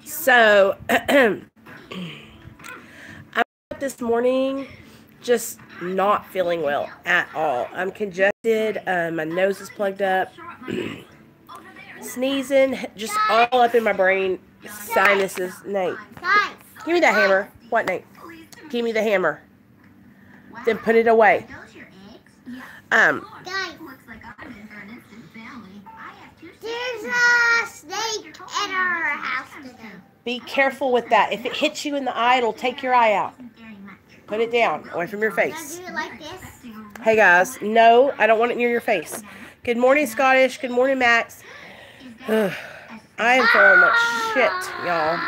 So, I woke up this morning just not feeling well at all. I'm congested. My nose is plugged up. Sneezing, just all up in my brain. Sinuses. Nate, give me that hammer. What, Nate? Give me the hammer. Then put it away. There's a snake at our house today. Be careful with that. If it hits you in the eye, it'll take your eye out. Put it down, away from your face. Do it like this. Hey guys, no, I don't want it near your face. Good morning, Scottish. Good morning, Max. I am feeling like shit, y'all.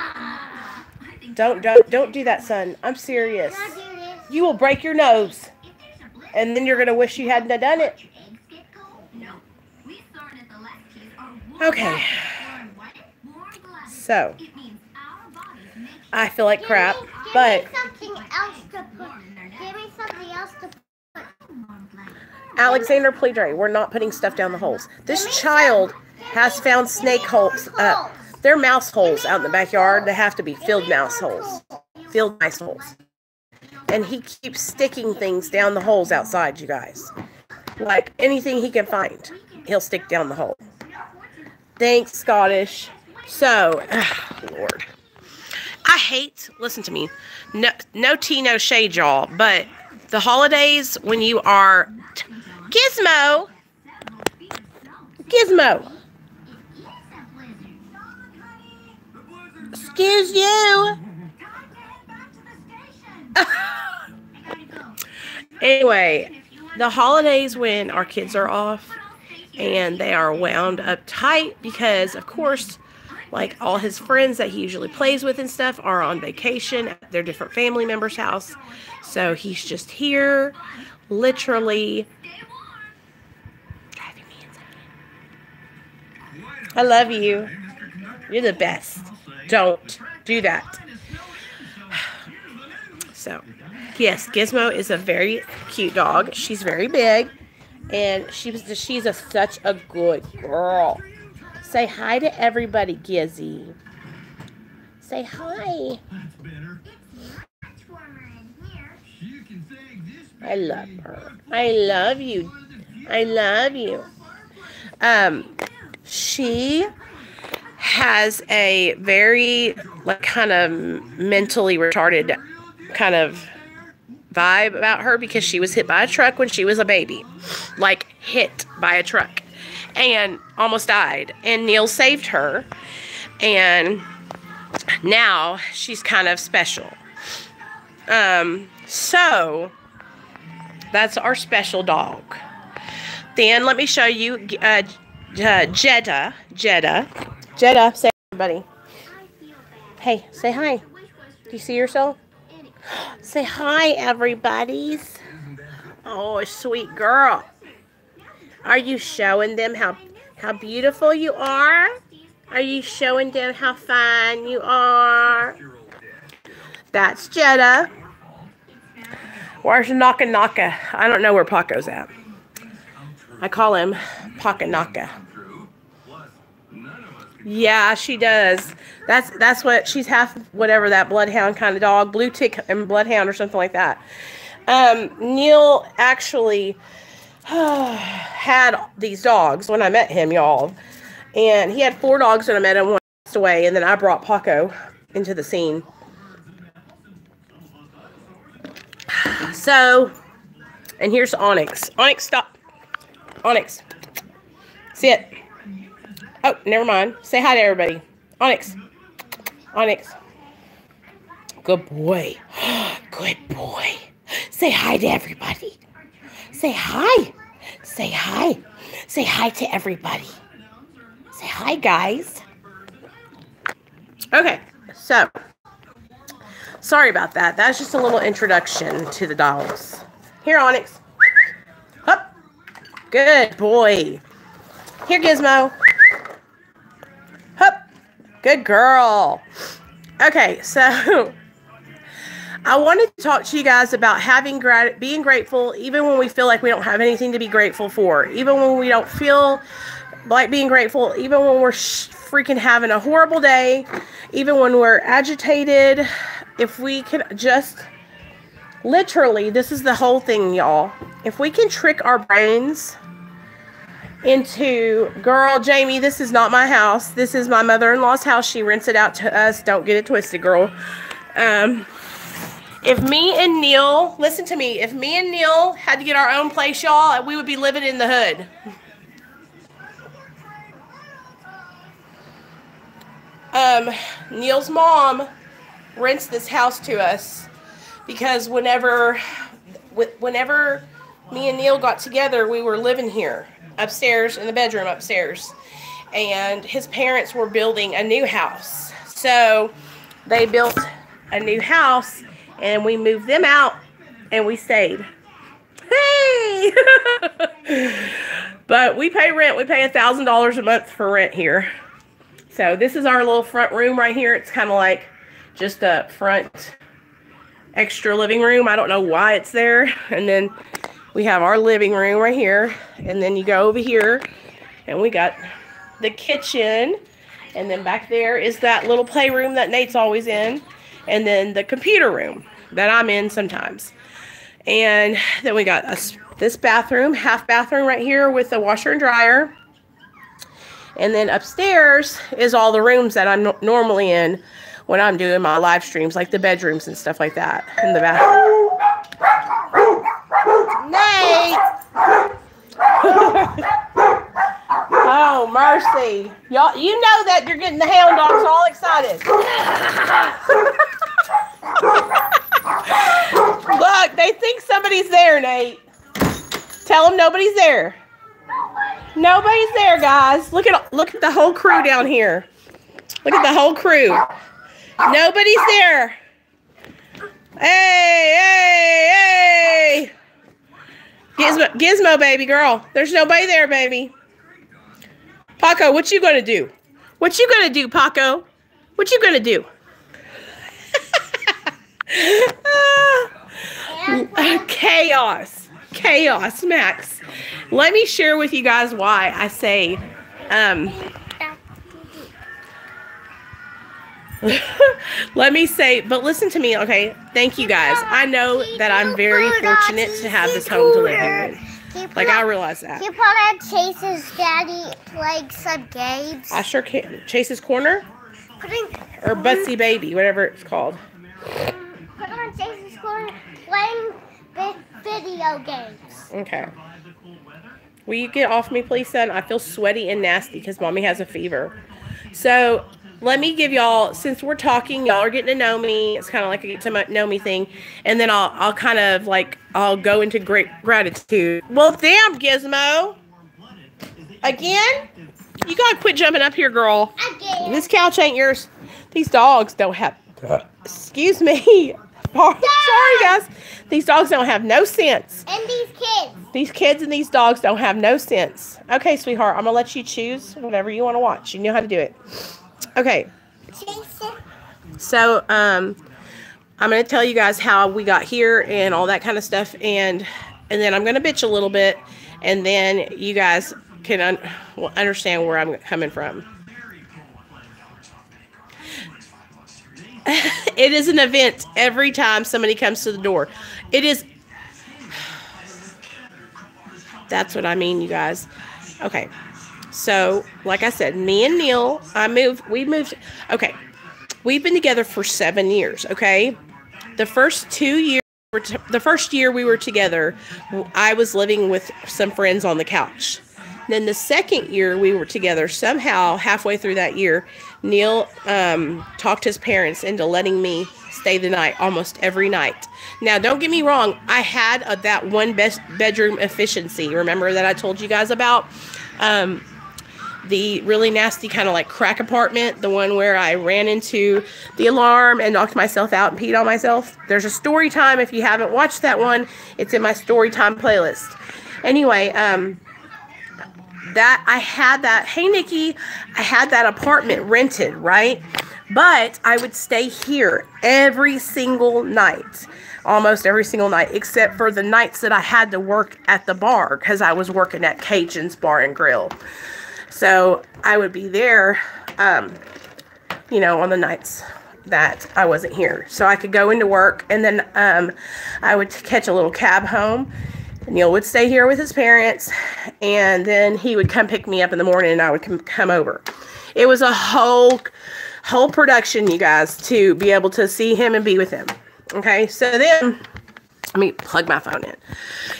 Don't do that, son. I'm serious. You will break your nose, and then you're gonna wish you hadn't done it. Okay. So, I feel like crap, but Give me something else to put. Give me something else to put. Alexander Pledre, we're not putting stuff down the holes. This child has found snake holes. They're mouse holes out in the backyard. They have to be field mouse holes. Field mice holes. And he keeps sticking things down the holes outside, you guys. Like anything he can find, he'll stick down the hole. Thanks, Scottish. So, Lord. I hate, listen to me, no tea, no shade, y'all, but the holidays when you are, Gizmo, excuse you. Anyway, the holidays when our kids are off and they are wound up tight because, of course, like all his friends that he usually plays with and stuff are on vacation at their different family members' house. So he's just here, literally driving me insane. I love you. You're the best. Don't do that. So, yes, Gizmo is a very cute dog. She's very big, and she's such a good girl. Say hi to everybody, Gizzy. Say hi. I love her. I love you. I love you. She has a very, like, kind of mentally retarded kind of vibe about her because she was hit by a truck when she was a baby. Like, hit by a truck. And almost died. And Neil saved her. And now she's kind of special. So that's our special dog. Then let me show you Jeddah. Jeddah, say hi, buddy. Hey, say hi. Do you see yourself? Say hi, everybody's. Oh, sweet girl. Are you showing them how beautiful you are? Are you showing them how fine you are? That's Jeddah. Where's Naka Naka? I don't know where Paco's at. I call him Paka Naka. Yeah, she does. That's what she's half whatever that bloodhound kind of dog, blue tick and bloodhound or something like that. Neil actually had these dogs when I met him, y'all. And he had 4 dogs when I met him. One passed away, and then I brought Paco into the scene. So, and here's Onyx. Onyx, stop. Onyx, sit. Oh, never mind. Say hi to everybody. Onyx. Onyx. Good boy. Good boy. Say hi to everybody. Say hi. Say hi. Say hi to everybody. Say hi, guys. Okay, so sorry about that. That's just a little introduction to the dogs. Here, Onyx. Up. Good boy. Here, Gizmo. Up. Good girl. Okay, so I wanted to talk to you guys about being grateful even when we feel like we don't have anything to be grateful for. Even when we don't feel like being grateful. Even when we're freaking having a horrible day. even when we're agitated, if we can just, literally, this is the whole thing, y'all. If we can trick our brains into, girl, Jamie, this is not my house. This is my mother-in-law's house. She rents it out to us. Don't get it twisted, girl. If me and Neil, listen to me, if me and Neil had to get our own place, y'all, we would be living in the hood. Neil's mom rents this house to us because whenever me and Neil got together, we were living here upstairs in the bedroom upstairs, and his parents were building a new house. So they built a new house and we moved them out and we stayed. Hey! But we pay rent. We pay $1,000 a month for rent here. So this is our little front room right here. It's kind of like just a front extra living room. I don't know why it's there. And then we have our living room right here. And then you go over here and we got the kitchen. And then back there is that little playroom that Nate's always in. And then the computer room that I'm in sometimes. And then we got this bathroom, half bathroom right here with the washer and dryer. And then upstairs is all the rooms that I'm normally in when I'm doing my live streams, like the bedrooms and stuff like that in the bathroom. Nate! Oh, mercy. Y'all, you know that you're getting the hound dogs all excited. Look, they think somebody's there, Nate. Tell them nobody's there. Nobody's there, guys. Look at the whole crew down here. Look at the whole crew. Nobody's there. Hey, hey, hey. Gizmo, baby girl. There's nobody there, baby. Paco, what you gonna do? What you gonna do, Paco? What you gonna do? Chaos. Chaos, Max. Let me share with you guys why I say, let me say, but listen to me, okay? Thank you guys. I know that I'm very fortunate to have this home to live here in. Like, I realize that. Can you put on Chase's daddy playing some games? I sure can. Chase's Corner? Or Butsy Baby, whatever it's called. Put on Chase's Corner playing video games. Okay. Will you get off me, please, son? I feel sweaty and nasty because Mommy has a fever. So, let me give y'all, since we're talking, y'all are getting to know me. It's kind of like a get to know me thing. And then I'll kind of like, I'll go into great gratitude. Well, damn, Gizmo. Again? You gotta quit jumping up here, girl. Again. This couch ain't yours. These dogs don't have, excuse me. Sorry, guys. These dogs don't have no sense. And these kids. These kids and these dogs don't have no sense. Okay, sweetheart, I'm going to let you choose whatever you want to watch. You know how to do it. Okay. So, I'm going to tell you guys how we got here and all that kind of stuff. And then I'm going to bitch a little bit. And then you guys can understand where I'm coming from. It is an event every time somebody comes to the door. It is. That's what I mean, you guys. Okay. So, like I said, me and Neil, we moved. Okay. We've been together for 7 years, okay? The first year we were together, I was living with some friends on the couch. Then the second year we were together, somehow halfway through that year, Neil talked his parents into letting me stay the night almost every night. Now, don't get me wrong. I had that one bedroom efficiency. Remember that I told you guys about? The really nasty kind of like crack apartment. The one where I ran into the alarm and knocked myself out and peed on myself. There's a story time. If you haven't watched that one, it's in my story time playlist. Anyway, hey Nikki, I had that apartment rented, right? But I would stay here every single night, almost every single night, except for the nights that I had to work at the bar because I was working at Cajun's Bar and Grill. So I would be there, you know, on the nights that I wasn't here. So I could go into work, and then I would catch a little cab home. Neil would stay here with his parents, and then he would come pick me up in the morning, and I would come over. It was a whole production, you guys, to be able to see him and be with him. Okay, so then, let me plug my phone in.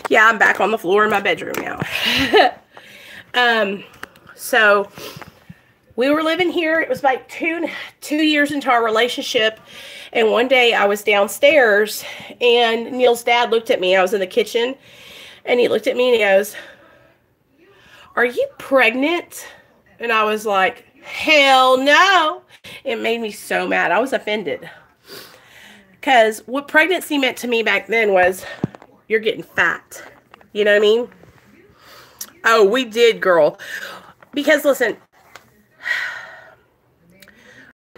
Yeah, I'm back on the floor in my bedroom now. So we were living here. It was like two years into our relationship. And one day I was downstairs, and Neil's dad looked at me. I was in the kitchen, and he looked at me and he goes, "Are you pregnant?" And I was like, "Hell no." It made me so mad. I was offended. Because what pregnancy meant to me back then was, you're getting fat. You know what I mean? Oh, we did, girl. Because listen,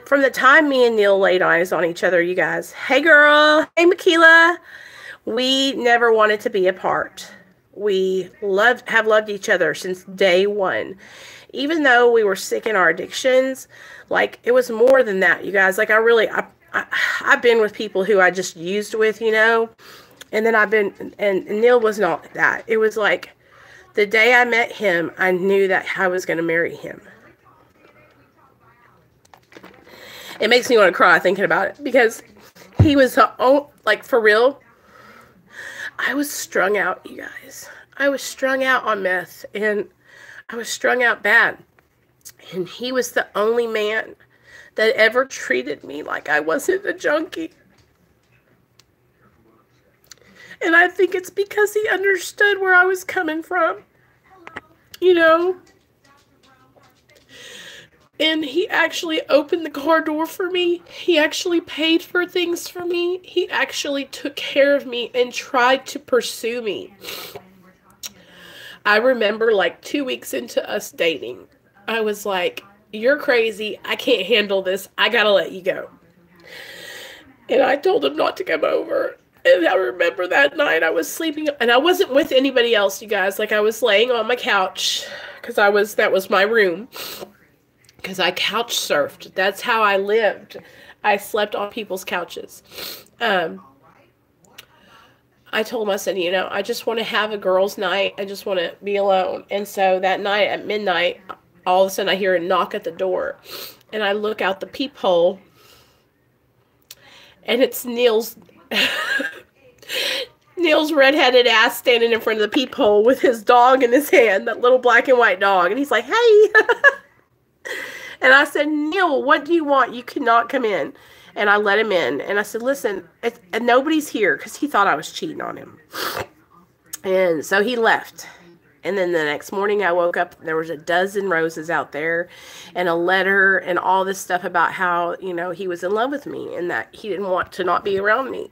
from the time me and Neil laid eyes on each other, you guys, hey girl, hey Makila, we never wanted to be apart. We have loved each other since day one. Even though we were sick in our addictions, like, it was more than that, you guys. Like, I've been with people who I just used with, you know, and then and Neil was not that. It was like, the day I met him, I knew that I was going to marry him. It makes me want to cry thinking about it, because he was, like, for real, I was strung out, you guys. I was strung out on meth, and I was strung out bad. And he was the only man that ever treated me like I wasn't a junkie. And I think it's because he understood where I was coming from, you know. And he actually opened the car door for me. He actually paid for things for me. He actually took care of me and tried to pursue me. I remember, like, 2 weeks into us dating, I was like, "You're crazy. I can't handle this. I gotta let you go." And I told him not to come over. And I remember that night I was sleeping, and I wasn't with anybody else, you guys. Like, I was laying on my couch, because that was my room. Because I couch surfed. That's how I lived. I slept on people's couches. I told him, I said, you know, I just want to have a girls' night. I just want to be alone. And so that night at midnight, all of a sudden I hear a knock at the door. And I look out the peephole, and it's Neil's redheaded ass standing in front of the peephole with his dog in his hand, that little black and white dog. And he's like, "Hey." And I said, "Neil, what do you want? You cannot come in." And I let him in. And I said, "Listen, nobody's here," because he thought I was cheating on him. And so he left. And then the next morning I woke up, there was a dozen roses out there and a letter and all this stuff about how, you know, he was in love with me and that he didn't want to not be around me.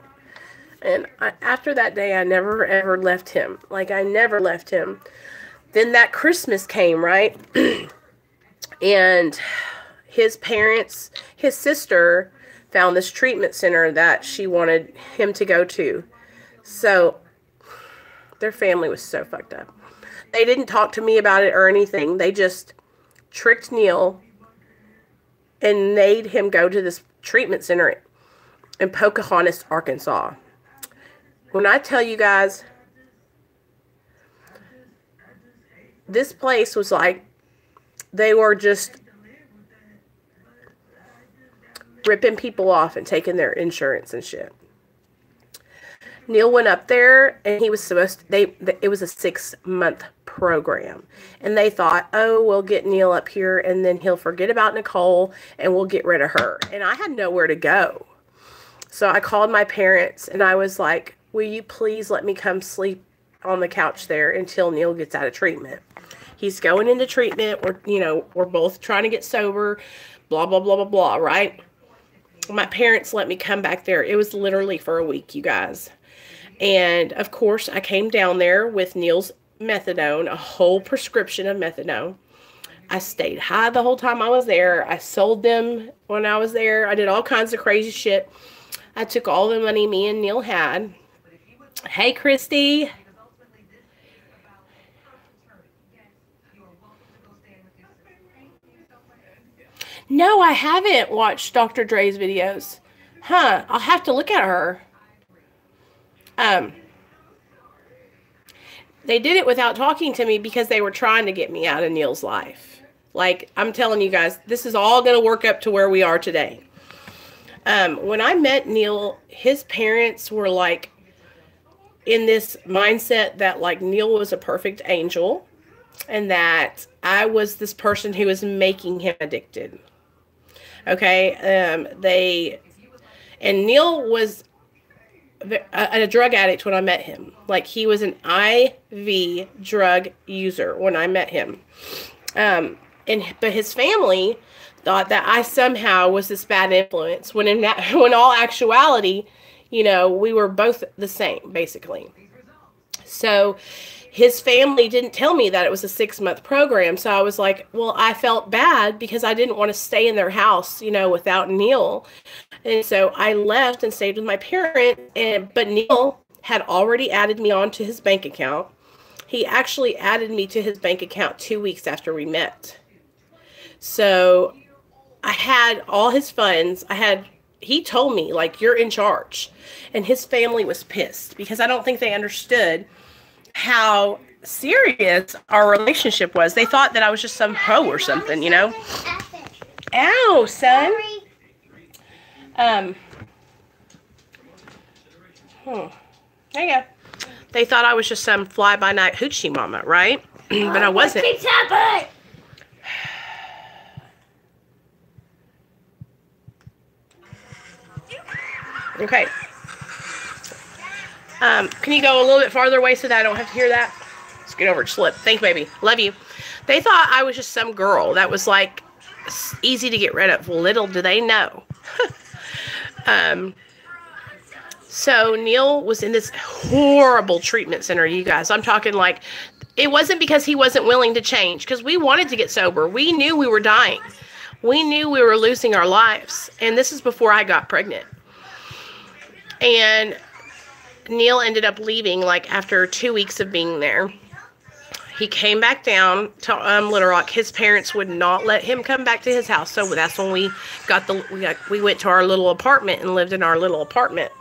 And after that day, I never, ever left him. Like, I never left him. Then that Christmas came, right? And his parents, his sister, found this treatment center that she wanted him to go to. So their family was so fucked up. They didn't talk to me about it or anything. They just tricked Neil and made him go to this treatment center in Pocahontas, Arkansas. When I tell you guys, this place was like, they were just ripping people off and taking their insurance and shit. Neil went up there, and he was supposed to, it was a 6-month program. And they thought, oh, we'll get Neil up here, and then he'll forget about Nicole, and we'll get rid of her. And I had nowhere to go. So I called my parents, and I was like, will you please let me come sleep on the couch there until Neil gets out of treatment? He's going into treatment. We're both trying to get sober, blah, blah, blah, blah, blah, right? My parents let me come back there. It was literally for a week, you guys. And, of course, I came down there with Neil's methadone, a whole prescription of methadone. I stayed high the whole time I was there. I sold them when I was there. I did all kinds of crazy shit. I took all the money me and Neil had. Hey, Christy. No, I haven't watched Dr. Dre's videos. Huh, I'll have to look at her. They did it without talking to me because they were trying to get me out of Neil's life. Like, I'm telling you guys, this is all going to work up to where we are today. When I met Neil, his parents were like in this mindset that like Neil was a perfect angel and that I was this person who was making him addicted. Okay. And Neil was a drug addict when I met him. Like, he was an IV drug user when I met him. But his family thought that I somehow was this bad influence, when when all actuality, you know, we were both the same, basically. So his family didn't tell me that it was a 6-month program. So I was like, well, I felt bad because I didn't want to stay in their house, you know, without Neil. And so I left and stayed with my parents. But Neil had already added me onto his bank account. He actually added me to his bank account 2 weeks after we met. So I had all his funds. He told me, like, you're in charge. And his family was pissed because I don't think they understood how serious our relationship was. They thought that I was just some hoe or something, you know? Ow, son. There you go. They thought I was just some fly-by-night hoochie mama, right? But I wasn't. What keeps happening? Okay. Can you go a little bit farther away so that I don't have to hear that? Let's get over it. Slip. Thanks, baby. Love you. They thought I was just some girl that was, like, easy to get rid of. Little do they know. So Neil was in this horrible treatment center, you guys. I'm talking like, it wasn't because he wasn't willing to change, because we wanted to get sober. We knew we were dying. We knew we were losing our lives. And this is before I got pregnant. And Neil ended up leaving, like, after 2 weeks of being there. He came back down to Little Rock. His parents would not let him come back to his house. So that's when we went to our little apartment and lived in our little apartment.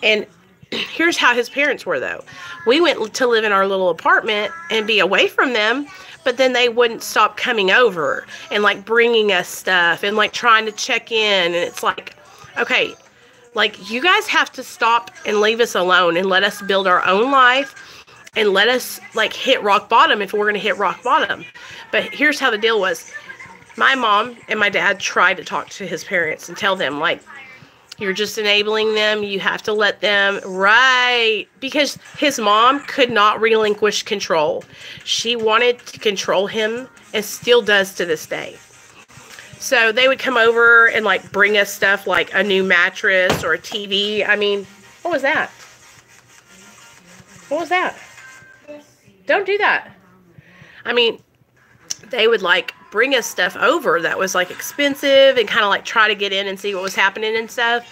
And here's how his parents were, though. We went to live in our little apartment and be away from them, but then they wouldn't stop coming over and, like, bringing us stuff and, like, trying to check in. And it's like, okay, like, you guys have to stop and leave us alone and let us build our own life and let us, like, hit rock bottom if we're going to hit rock bottom. But here's how the deal was. My mom and my dad tried to talk to his parents and tell them, like, you're just enabling them. You have to let them, right? Because his mom could not relinquish control. She wanted to control him and still does to this day. So they would come over and, like, bring us stuff like a new mattress or a TV. I mean, what was that? What was that? Don't do that. I mean, they would, like, bring us stuff over that was, like, expensive and kind of, like, try to get in and see what was happening and stuff.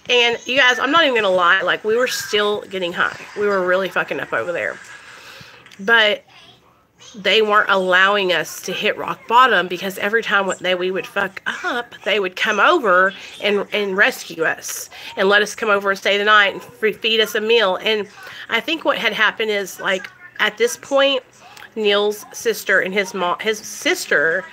And you guys, I'm not even going to lie. Like, we were still getting high. We were really fucking up over there. But they weren't allowing us to hit rock bottom because every time we would fuck up, they would come over and rescue us and let us come over and stay the night and feed us a meal. And I think what had happened is, like, at this point, Neil's sister and his sister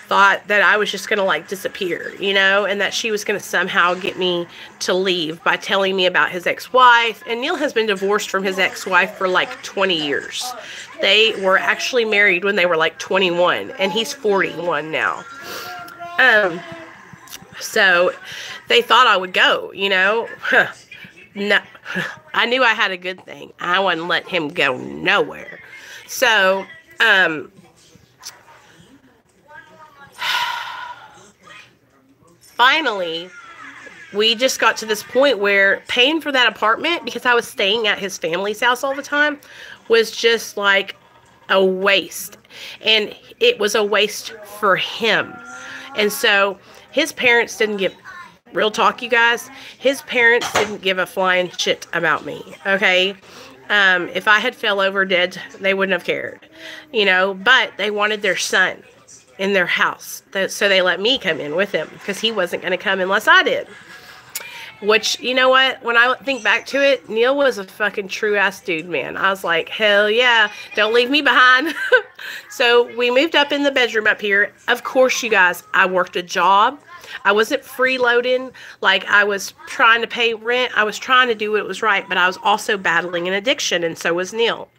thought that I was just going to, like, disappear, you know, and that she was going to somehow get me to leave by telling me about his ex-wife. And Neil has been divorced from his ex-wife for, like, 20 years. They were actually married when they were, like, 21, and he's 41 now. So they thought I would go, you know. No, I knew I had a good thing. I wouldn't let him go nowhere. So, finally, we just got to this point where paying for that apartment, because I was staying at his family's house all the time, was just like a waste. And it was a waste for him. And so his parents didn't give, real talk, you guys, his parents didn't give a flying shit about me, okay? If I had fell over dead, they wouldn't have cared, you know, but they wanted their son. in their house. So they let me come in with him because he wasn't going to come unless I did. Which, you know what? When I think back to it, Neil was a fucking true-ass dude, man. I was like, hell yeah, don't leave me behind. So we moved up in the bedroom up here. Of course, you guys, I worked a job. I wasn't freeloading. Like, I was trying to pay rent. I was trying to do what was right, but I was also battling an addiction, and so was Neil.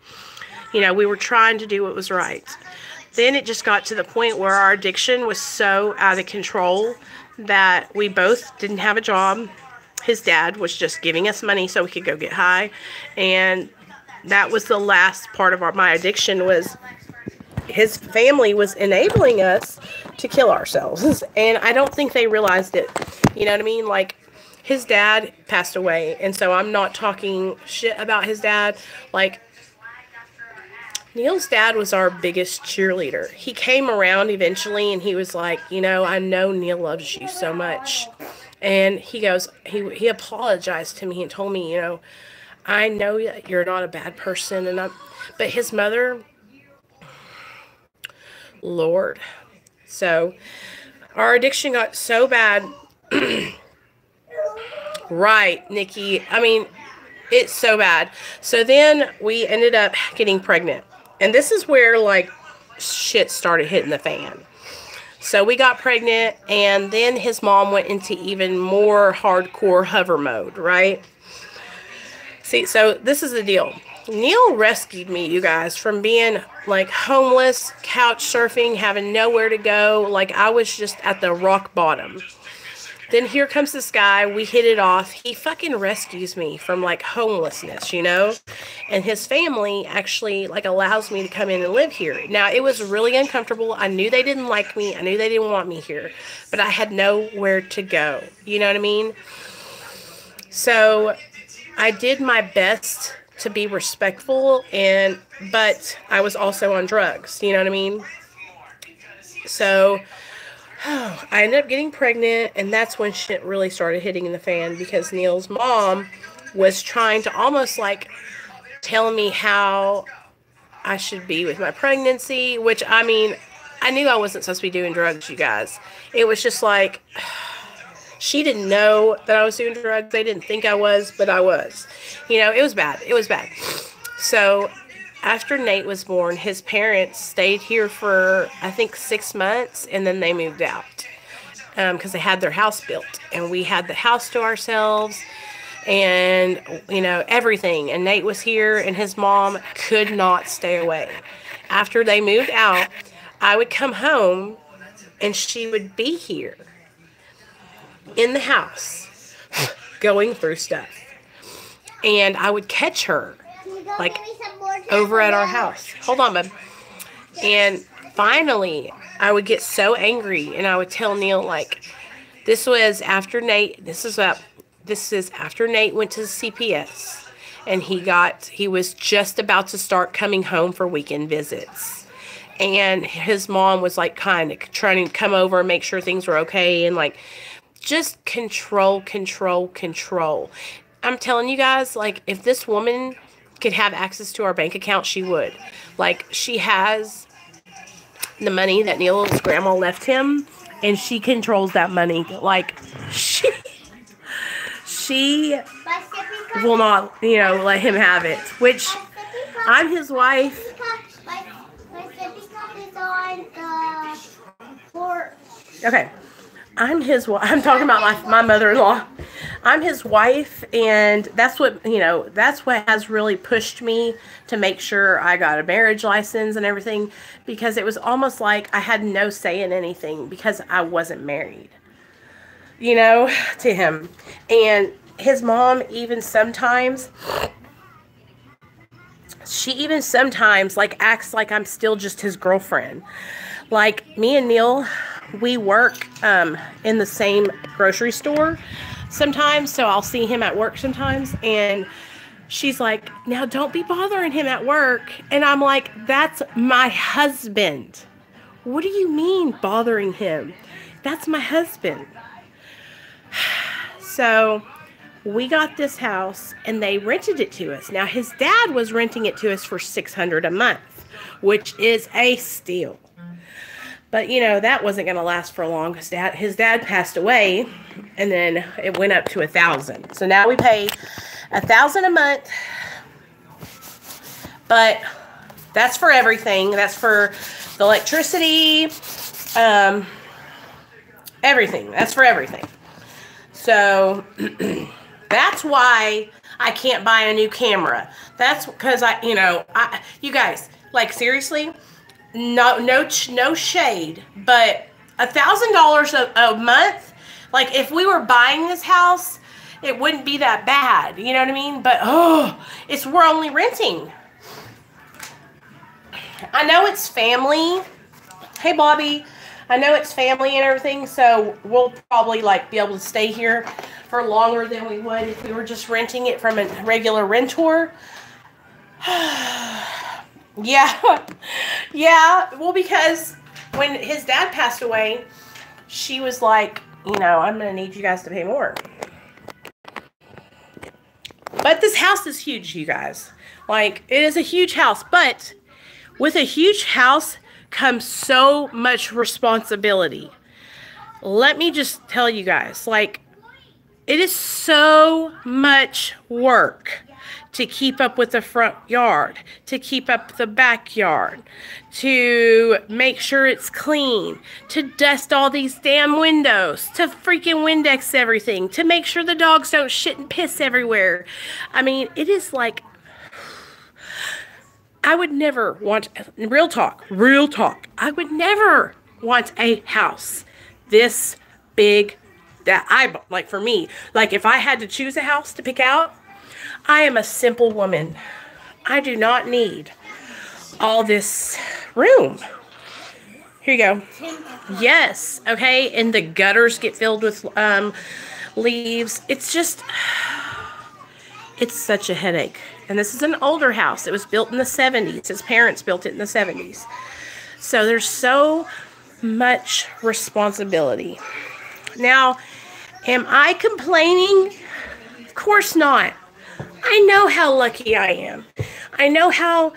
You know, we were trying to do what was right. Then it just got to the point where our addiction was so out of control that we both didn't have a job. His dad was just giving us money so we could go get high. And that was the last part of my addiction, was his family was enabling us to kill ourselves. And I don't think they realized it. You know what I mean? Like, his dad passed away. And so I'm not talking shit about his dad. Like, Neil's dad was our biggest cheerleader. He came around eventually and he was like, you know, I know Neil loves you so much. And he goes, he apologized to me and told me, you know, I know that you're not a bad person. But his mother, Lord. So our addiction got so bad. Right, Nikki. I mean, it's so bad. So then we ended up getting pregnant. And this is where, like, shit started hitting the fan. So we got pregnant, and then his mom went into even more hardcore hover mode, right? See, so this is the deal. Neil rescued me, you guys, from being, like, homeless, couch surfing, having nowhere to go. Like, I was just at the rock bottom. Then here comes this guy. We hit it off. He fucking rescues me from, like, homelessness, you know? And his family actually, like, allows me to come in and live here. Now, it was really uncomfortable. I knew they didn't like me. I knew they didn't want me here. But I had nowhere to go. You know what I mean? So I did my best to be respectful, but I was also on drugs. You know what I mean? So I ended up getting pregnant, and that's when shit really started hitting in the fan, because Neil's mom was trying to almost, like, tell me how I should be with my pregnancy, which, I mean, I knew I wasn't supposed to be doing drugs, you guys. It was just like, she didn't know that I was doing drugs. They didn't think I was, but I was. You know, it was bad. It was bad. So after Nate was born, his parents stayed here for, I think, 6 months, and then they moved out because they had their house built, and we had the house to ourselves, and, you know, everything. And Nate was here, and his mom could not stay away. After they moved out, I would come home, and she would be here in the house going through stuff, and I would catch her, like, over at our house. Hold on, bub. And finally, I would get so angry, and I would tell Neil, like, this was after Nate. This is after Nate went to the CPS, and he was just about to start coming home for weekend visits. And his mom was, like, kind of trying to come over and make sure things were okay, and, like, just control. I'm telling you guys, like, if this woman could have access to our bank account, she would. Like, she has the money that Neil's grandma left him, and she controls that money. Like, she will not, you know, let him have it. Which, I'm his wife. Okay. I'm talking about my mother-in-law. I'm his wife, and that's what, you know, that's what has really pushed me to make sure I got a marriage license and everything, because it was almost like I had no say in anything because I wasn't married, you know, to him. And his mom even sometimes, like, acts like I'm still just his girlfriend. Like, me and Neil, we work in the same grocery store sometimes, so I'll see him at work sometimes, and she's like, now don't be bothering him at work. And I'm like, that's my husband. What do you mean bothering him? That's my husband. So we got this house, and they rented it to us. Now, his dad was renting it to us for $600 a month, which is a steal. But, you know, that wasn't going to last for long because his dad passed away, and then it went up to $1,000. So now we pay $1,000 a month, but that's for everything. That's for the electricity, everything. That's for everything. So that's why I can't buy a new camera. That's because you guys, like, seriously, no shade, but $1,000 a month, like, if we were buying this house, it wouldn't be that bad, you know what I mean? But we're only renting. I know it's family. Hey, Bobby, I know it's family and everything, so we'll probably, like, be able to stay here for longer than we would if we were just renting it from a regular rentor. Yeah. Well, because when his dad passed away, she was like, you know, I'm going to need you guys to pay more. But this house is huge, you guys. Like, it is a huge house. But with a huge house comes so much responsibility. Let me just tell you guys, like, it is so much work to keep up with the front yard, to keep up the backyard, to make sure it's clean, to dust all these damn windows, to freaking Windex everything, to make sure the dogs don't shit and piss everywhere. I mean, it is like, I would never want, real talk, I would never want a house this big that like, for me, like, if I had to choose a house to pick out, I am a simple woman. I do not need all this room. Here you go. Yes, okay, and the gutters get filled with leaves. It's just, it's such a headache. And this is an older house. It was built in the 70s. His parents built it in the 70s. So there's so much responsibility. Now, am I complaining? Of course not. I know how lucky I am. I know how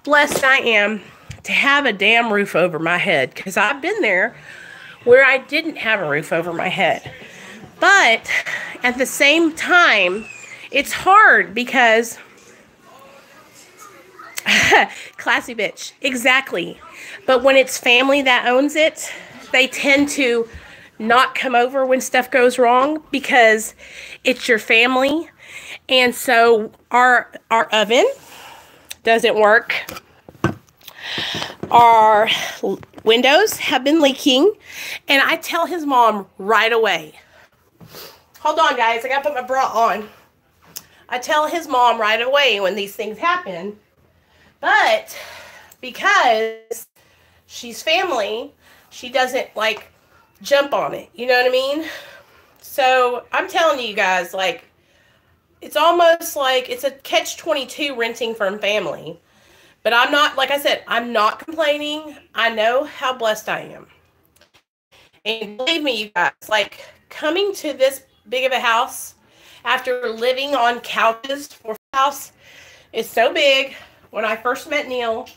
blessed I am to have a damn roof over my head, because I've been there where I didn't have a roof over my head. But at the same time, it's hard because classy bitch. Exactly. But when it's family that owns it, they tend to not come over when stuff goes wrong because it's your family. And so our oven doesn't work. Our windows have been leaking. And I tell his mom right away. Hold on, guys. I got to put my bra on. I tell his mom right away when these things happen. But because she's family, she doesn't, like, jump on it. You know what I mean? So I'm telling you guys, like, it's almost like it's a catch-22 renting from family. But I'm not, like I said, I'm not complaining. I know how blessed I am. And believe me, you guys, like, coming to this big of a house after living on couches for a house is so big. When I first met Neil,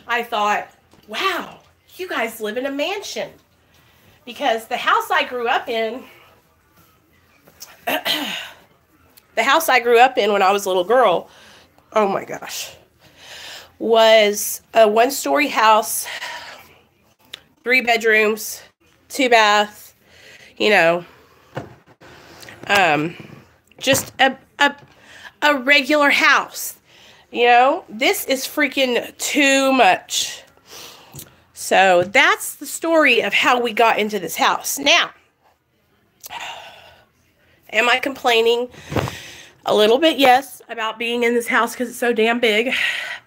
I thought, wow, you guys live in a mansion. Because the house I grew up in, when I was a little girl, oh my gosh, was a one-story house, 3 bedrooms, 2 bath, you know, just a regular house. You know, this is freaking too much. So that's the story of how we got into this house. Now, am I complaining? A little bit, yes, about being in this house because it's so damn big.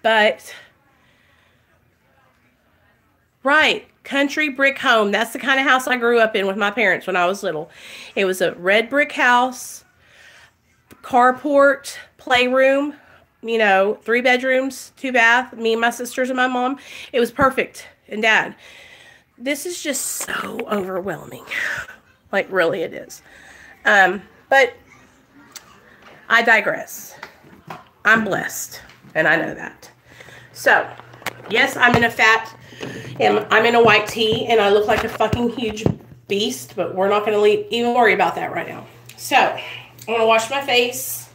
But, right, country brick home. That's the kind of house I grew up in with my parents when I was little. It was a red brick house, carport, playroom, you know, 3 bedrooms, 2 bath, me and my sisters and my mom. It was perfect. And Dad, this is just so overwhelming. Like, really it is. But I digress. I'm blessed, and I know that. So, Yes, I'm in a fat, and I'm in a white tee, and I look like a fucking huge beast, but we're not going to even worry about that right now. So, I'm going to wash my face,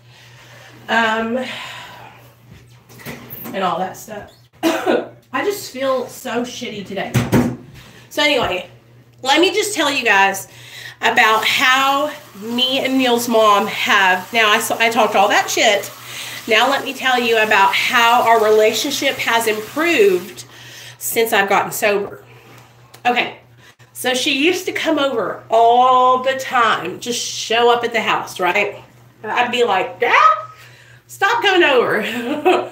and all that stuff. I just feel so shitty today. So anyway, let me just tell you guys about how me and Neil's mom have, now I talked all that shit. Now let me tell you about how our relationship has improved since I've gotten sober. Okay, so she used to come over all the time, just show up at the house, right? I'd be like, Dad, stop coming over.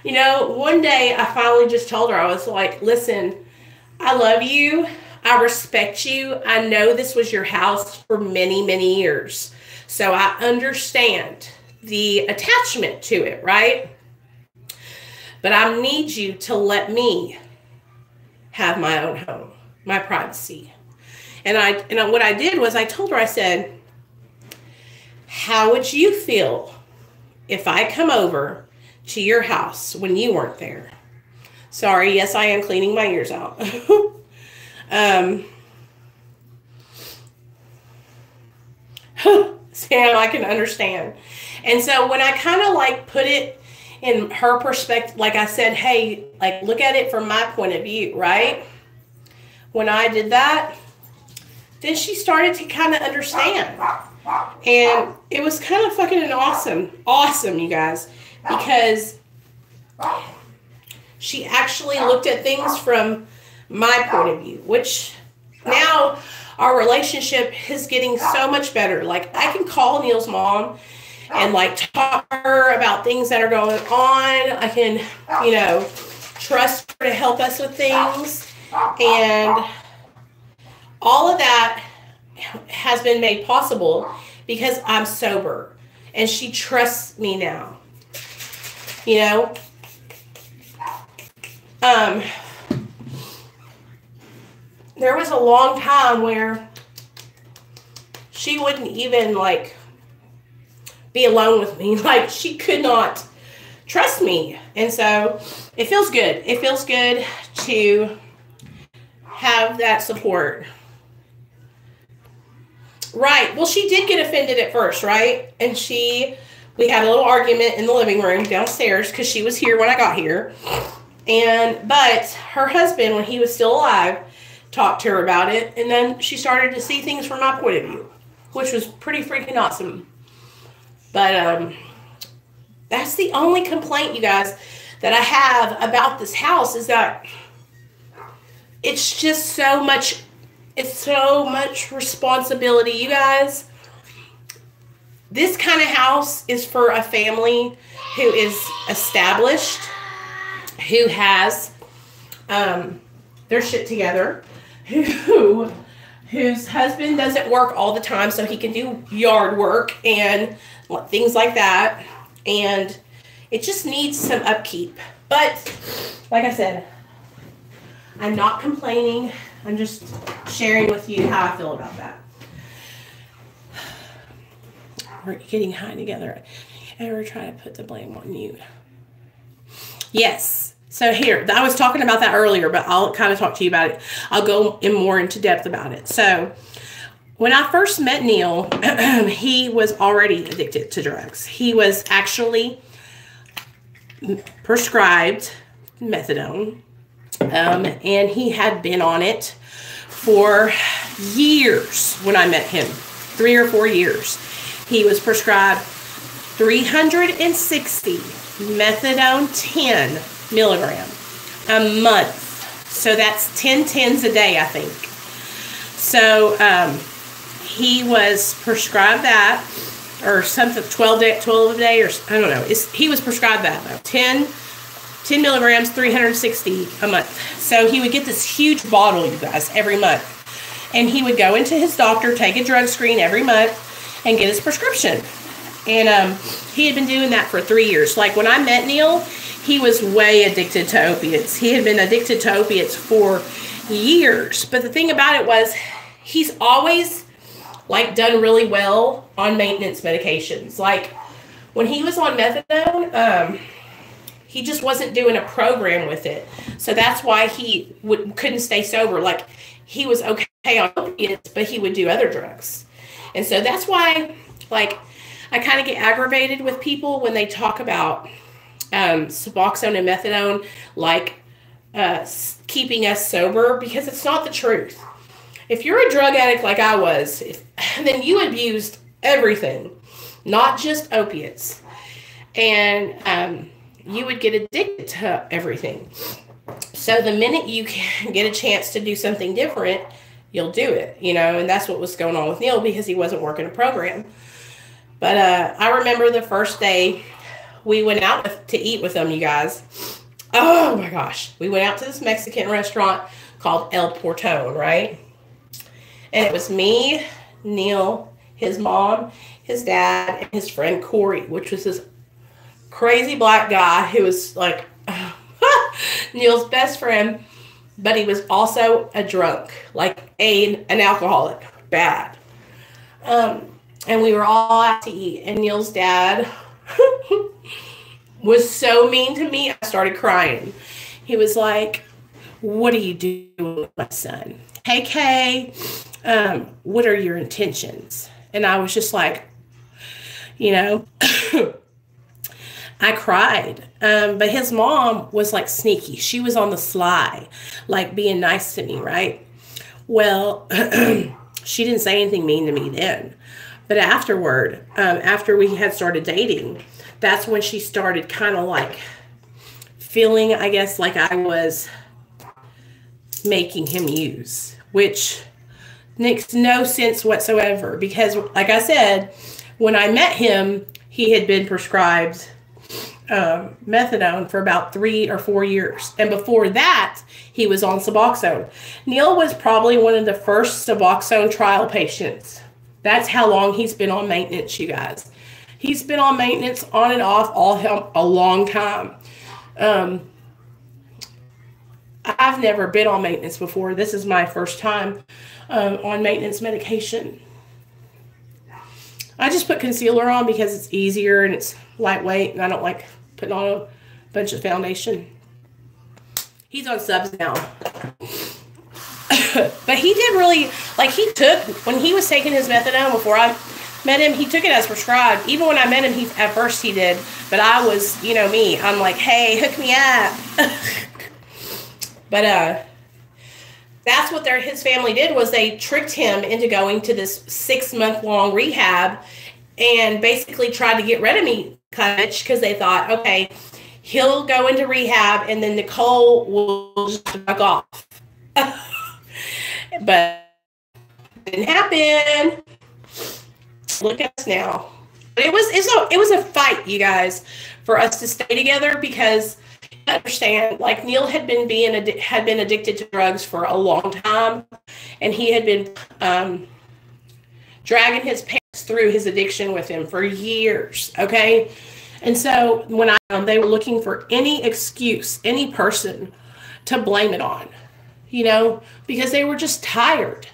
You know, one day I finally just told her, I was like, listen, I love you. I respect you. I know this was your house for many, many years. So I understand the attachment to it, right? But I need you to let me have my own home, my privacy. And what I did was I told her, I said, how would you feel if I come over to your house when you weren't there? Sorry, yes, I am cleaning my ears out. Sam, I can understand. And so when I kind of like put it in her perspective, like I said, hey, like look at it from my point of view, right? When I did that, then she started to kind of understand. And it was kind of fucking awesome, you guys, because she actually looked at things from my point of view, which now our relationship is getting so much better. Like I can call Neil's mom and like talk to her about things that are going on. I can, you know, trust her to help us with things. And all of that has been made possible because I'm sober and she trusts me now. You know, there was a long time where she wouldn't even like be alone with me. Like she could not trust me. And so it feels good. It feels good to have that support. Right. Well, she did get offended at first, right? And we had a little argument in the living room downstairs because she was here when I got here. But her husband, when he was still alive, talked to her about it. And then she started to see things from my point of view, which was pretty freaking awesome. But that's the only complaint, you guys, that I have about this house is that it's just so much, it's so much responsibility, you guys. This kind of house is for a family who is established, who has their shit together, whose husband doesn't work all the time so he can do yard work and things like that. And it just needs some upkeep. But like I said, I'm not complaining. I'm just sharing with you how I feel about that. We're getting high together. Ever try to put the blame on you? Yes. So here, I was talking about that earlier, but I'll kind of talk to you about it. I'll go more into depth about it. So when I first met Neil, he was already addicted to drugs. He was actually prescribed methadone, and he had been on it for years when I met him, 3 or 4 years. He was prescribed 360 methadone 10 milligram a month. So that's 10 tens a day, I think. So he was prescribed that, or something, 12 a day, or I don't know. He was prescribed that, though. 10 milligrams, 360 a month. So he would get this huge bottle, you guys, every month. And he would go into his doctor, take a drug screen every month, and get his prescription. And he had been doing that for 3 years. Like when I met Neil, he was way addicted to opiates. He had been addicted to opiates for years. But the thing about it was, he's always like done really well on maintenance medications. Like when he was on methadone, He just wasn't doing a program with it. So that's why he couldn't stay sober. Like, he was okay on opiates, but he would do other drugs. And so that's why, like, I kind of get aggravated with people when they talk about Suboxone and methadone, like keeping us sober, because it's not the truth. If you're a drug addict like I was, then you abused everything, not just opiates. And you would get addicted to everything. So the minute you can get a chance to do something different, you'll do it, you know, and that's what was going on with Neil, because he wasn't working a program. But I remember the first day we went out to eat with them, you guys. Oh my gosh. We went out to this Mexican restaurant called El Portón, right? And it was me, Neil, his mom, his dad, and his friend Corey, which was this crazy black guy who was like Neil's best friend, but he was also a drunk, like an alcoholic, bad. And we were all out to eat, and Neil's dad was so mean to me, I started crying. He was like, "What are you doing with my son? Hey, Kay, what are your intentions?" And I was just like, you know, I cried. But his mom was like sneaky. She was on the sly, like being nice to me, right? Well, she didn't say anything mean to me then. But afterward, after we had started dating, that's when she started kind of like feeling, I guess, like I was making him use, which makes no sense whatsoever, because like I said, when I met him, he had been prescribed methadone for about 3 or 4 years. And before that, he was on Suboxone. Neil was probably one of the first Suboxone trial patients. That's how long he's been on maintenance, you guys. He's been on maintenance on and off a long time. I've never been on maintenance before. This is my first time on maintenance medication. I just put concealer on because it's easier and it's lightweight, and I don't like putting on a bunch of foundation. He's on subs now. But he did really, like, when he was taking his methadone before I met him, he took it as prescribed. Even when I met him, at first he did. But I was, you know me, I'm like, hey, hook me up. But that's what his family did, was they tricked him into going to this 6-month-long rehab and basically tried to get rid of me, because they thought, okay, he'll go into rehab and then Nicole will just back off. But it didn't happen. Look at us now. But it was a fight, you guys, for us to stay together, because you understand, like, Neil had been addicted to drugs for a long time, and he had been dragging his parents through his addiction with him for years. Okay, and so when they were looking for any excuse, any person to blame it on, you know, because they were just tired.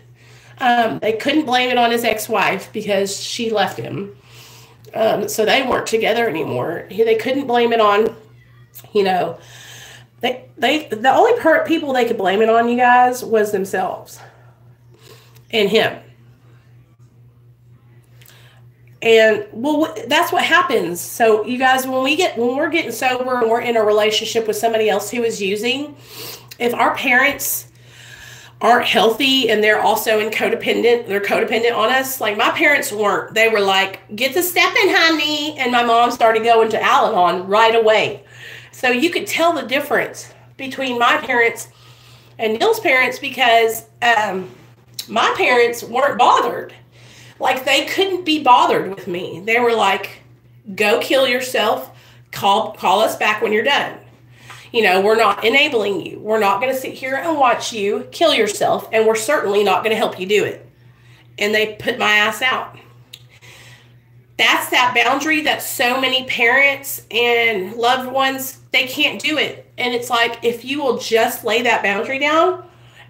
They couldn't blame it on his ex-wife because she left him. So they weren't together anymore. They couldn't blame it on, you know, the only people they could blame it on, you guys, was themselves and him. And well, that's what happens. So you guys, when we're getting sober and we're in a relationship with somebody else who is using, if our parents aren't healthy and they're also they're codependent on us. Like, my parents weren't. They were like, get the stepping, honey. And my mom started going to Al-Anon right away. So you could tell the difference between my parents and Neil's parents, because my parents weren't bothered. Like, they couldn't be bothered with me. They were like, go kill yourself. Call us back when you're done. You know, we're not enabling you. We're not going to sit here and watch you kill yourself, and we're certainly not going to help you do it. And they put my ass out. That's that boundary that so many parents and loved ones, they can't do it. And it's like, if you will just lay that boundary down,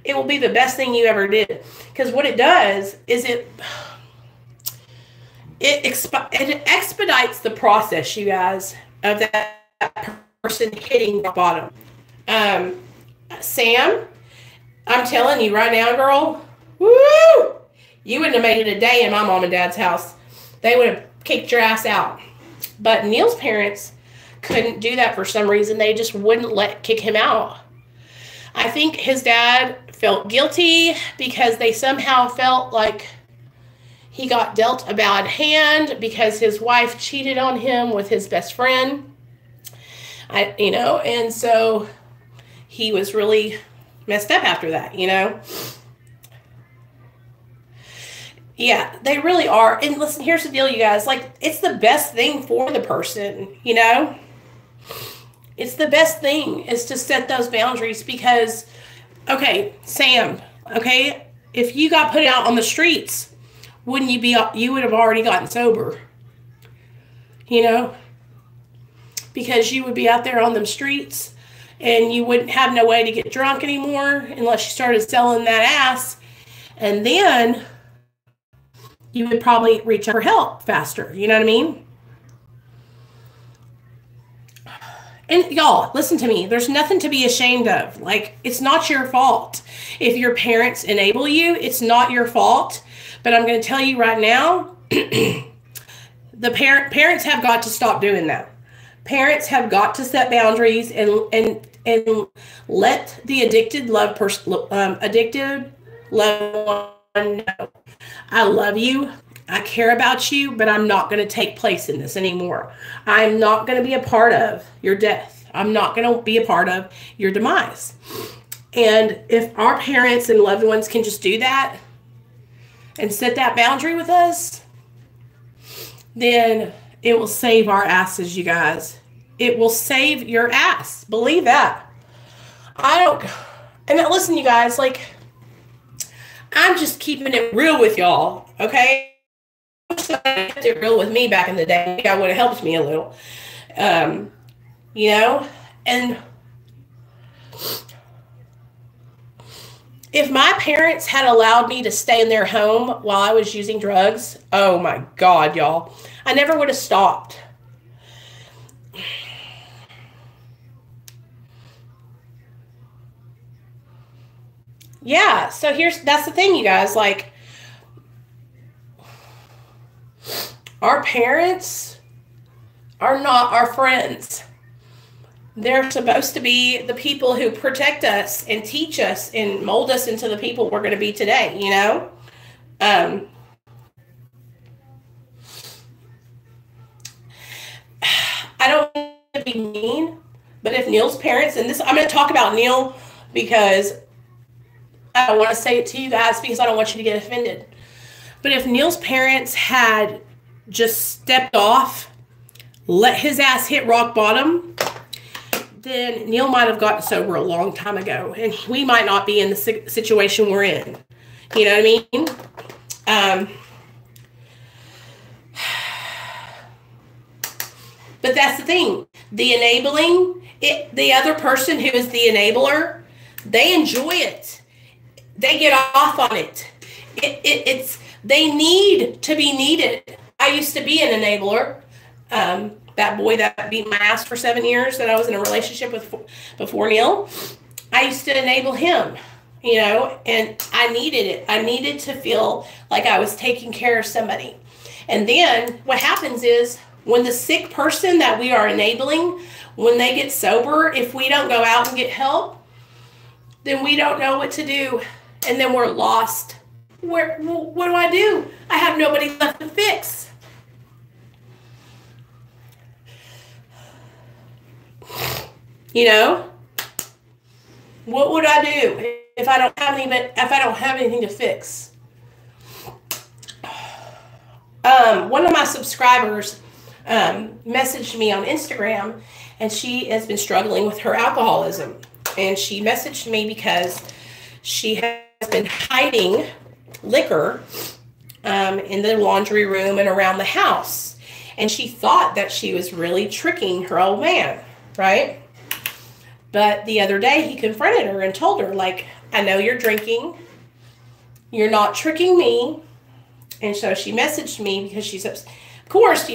it will be the best thing you ever did. Because what it does is it expedites the process, you guys, of that person hitting rock bottom. Sam, I'm telling you right now, girl, woo! You wouldn't have made it a day in my mom and dad's house. They would have kicked your ass out. But Neil's parents couldn't do that for some reason. They just wouldn't kick him out. I think his dad felt guilty because they somehow felt like he got dealt a bad hand because his wife cheated on him with his best friend. And so he was really messed up after that, Yeah, they really are. And listen, here's the deal, you guys. Like, it's the best thing for the person, It's the best thing is to set those boundaries because, okay, Sam, okay, if you got put out on the streets, wouldn't you would have already gotten sober, because you would be out there on them streets and you wouldn't have no way to get drunk anymore unless you started selling that ass. And then you would probably reach out for help faster. You know what I mean? And y'all, listen to me. There's nothing to be ashamed of. Like, it's not your fault. If your parents enable you, it's not your fault. But I'm going to tell you right now, the parents have got to stop doing that. Parents have got to set boundaries and let the addicted loved one know. I love you. I care about you, but I'm not going to take place in this anymore. I'm not going to be a part of your death. I'm not going to be a part of your demise. And if our parents and loved ones can just do that and set that boundary with us, then it will save our asses, you guys. It will save your ass. Believe that. And listen, you guys, like, I'm just keeping it real with y'all, okay? I wish somebody kept it real with me back in the day. That would have helped me a little. And if my parents had allowed me to stay in their home while I was using drugs, oh my God, y'all, I never would have stopped. Yeah, so that's the thing, you guys, like, our parents are not our friends. They're supposed to be the people who protect us and teach us and mold us into the people we're going to be today, I don't want to be mean, but if Neil's parents, and I'm going to talk about Neil because I don't want to say it to you guys because I don't want you to get offended. But if Neil's parents had just stepped off, let his ass hit rock bottom, then Neil might have gotten sober a long time ago. And we might not be in the situation we're in. You know what I mean? But that's the thing. The the other person who is the enabler, they enjoy it. They get off on it. They need to be needed. I used to be an enabler. That boy that beat my ass for 7 years that I was in a relationship with before Neil, I used to enable him, and I needed it. I needed to feel like I was taking care of somebody. And then what happens is when the sick person that we are enabling, when they get sober, if we don't go out and get help, then we don't know what to do. And then we're lost. What do? I have nobody left to fix. What would I do if I don't have anything to fix? One of my subscribers messaged me on Instagram, and she has been struggling with her alcoholism. And she messaged me because she has been hiding liquor in the laundry room and around the house. And she thought that she was really tricking her old man, right? But the other day he confronted her and told her, like, I know you're drinking. You're not tricking me. And so she messaged me because she's, of course,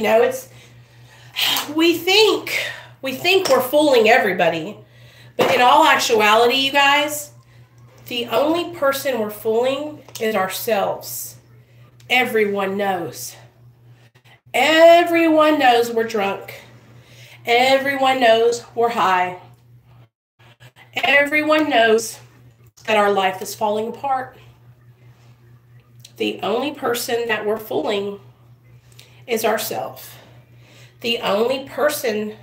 we think We think we're fooling everybody. But in all actuality, you guys, the only person we're fooling is ourselves. Everyone knows. Everyone knows we're drunk. Everyone knows we're high. Everyone knows that our life is falling apart. The only person that we're fooling is ourselves. The only person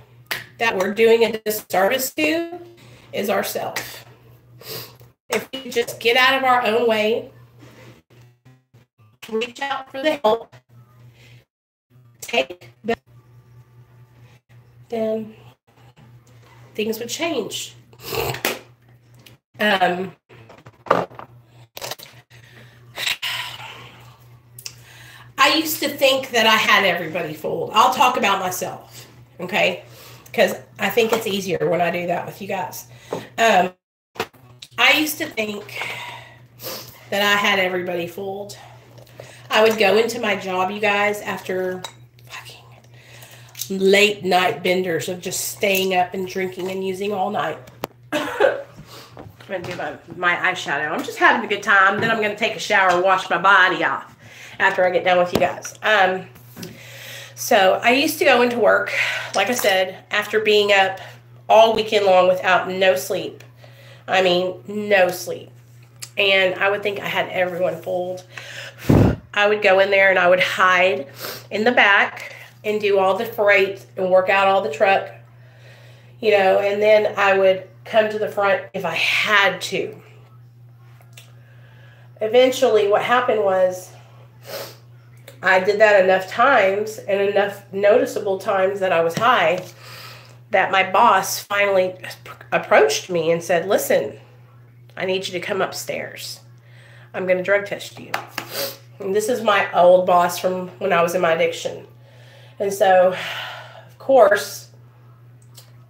that we're doing a disservice to is ourselves. If we just get out of our own way, reach out for the help, take the, then things would change. I used to think that I had everybody fooled. I'll talk about myself, okay? Because I think it's easier when I do that with you guys. I used to think that I had everybody fooled. I would go into my job, you guys, after fucking late night benders of just staying up and drinking and using all night. I'm going to do my eyeshadow. I'm just having a good time. Then I'm going to take a shower and wash my body off after I get done with you guys. So I used to go into work, like I said, after being up all weekend long without no sleep. I mean, no sleep. And I would think I had everyone fooled. I would go in there and I would hide in the back and do all the freight and work out all the truck, you know, and then I would come to the front if I had to. Eventually, what happened was I did that enough times and enough noticeable times that I was high that my boss finally approached me and said, listen, I need you to come upstairs. I'm going to drug test you. And this is my old boss from when I was in my addiction. And so, of course,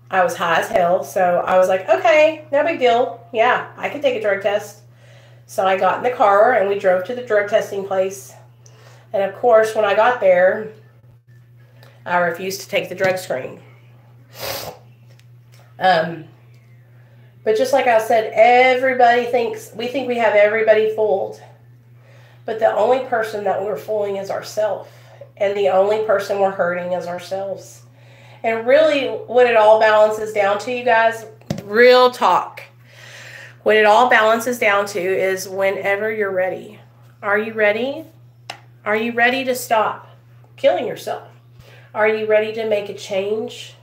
I was high as hell. So I was like, okay, no big deal. Yeah, I can take a drug test. So I got in the car and we drove to the drug testing place. And of course, when I got there, I refused to take the drug screen. But just like I said, we think we have everybody fooled. But the only person that we're fooling is ourselves. And the only person we're hurting is ourselves. And really, what it all balances down to, you guys, real talk. What it all balances down to is whenever you're ready. Are you ready? Are you ready to stop killing yourself? Are you ready to make a change?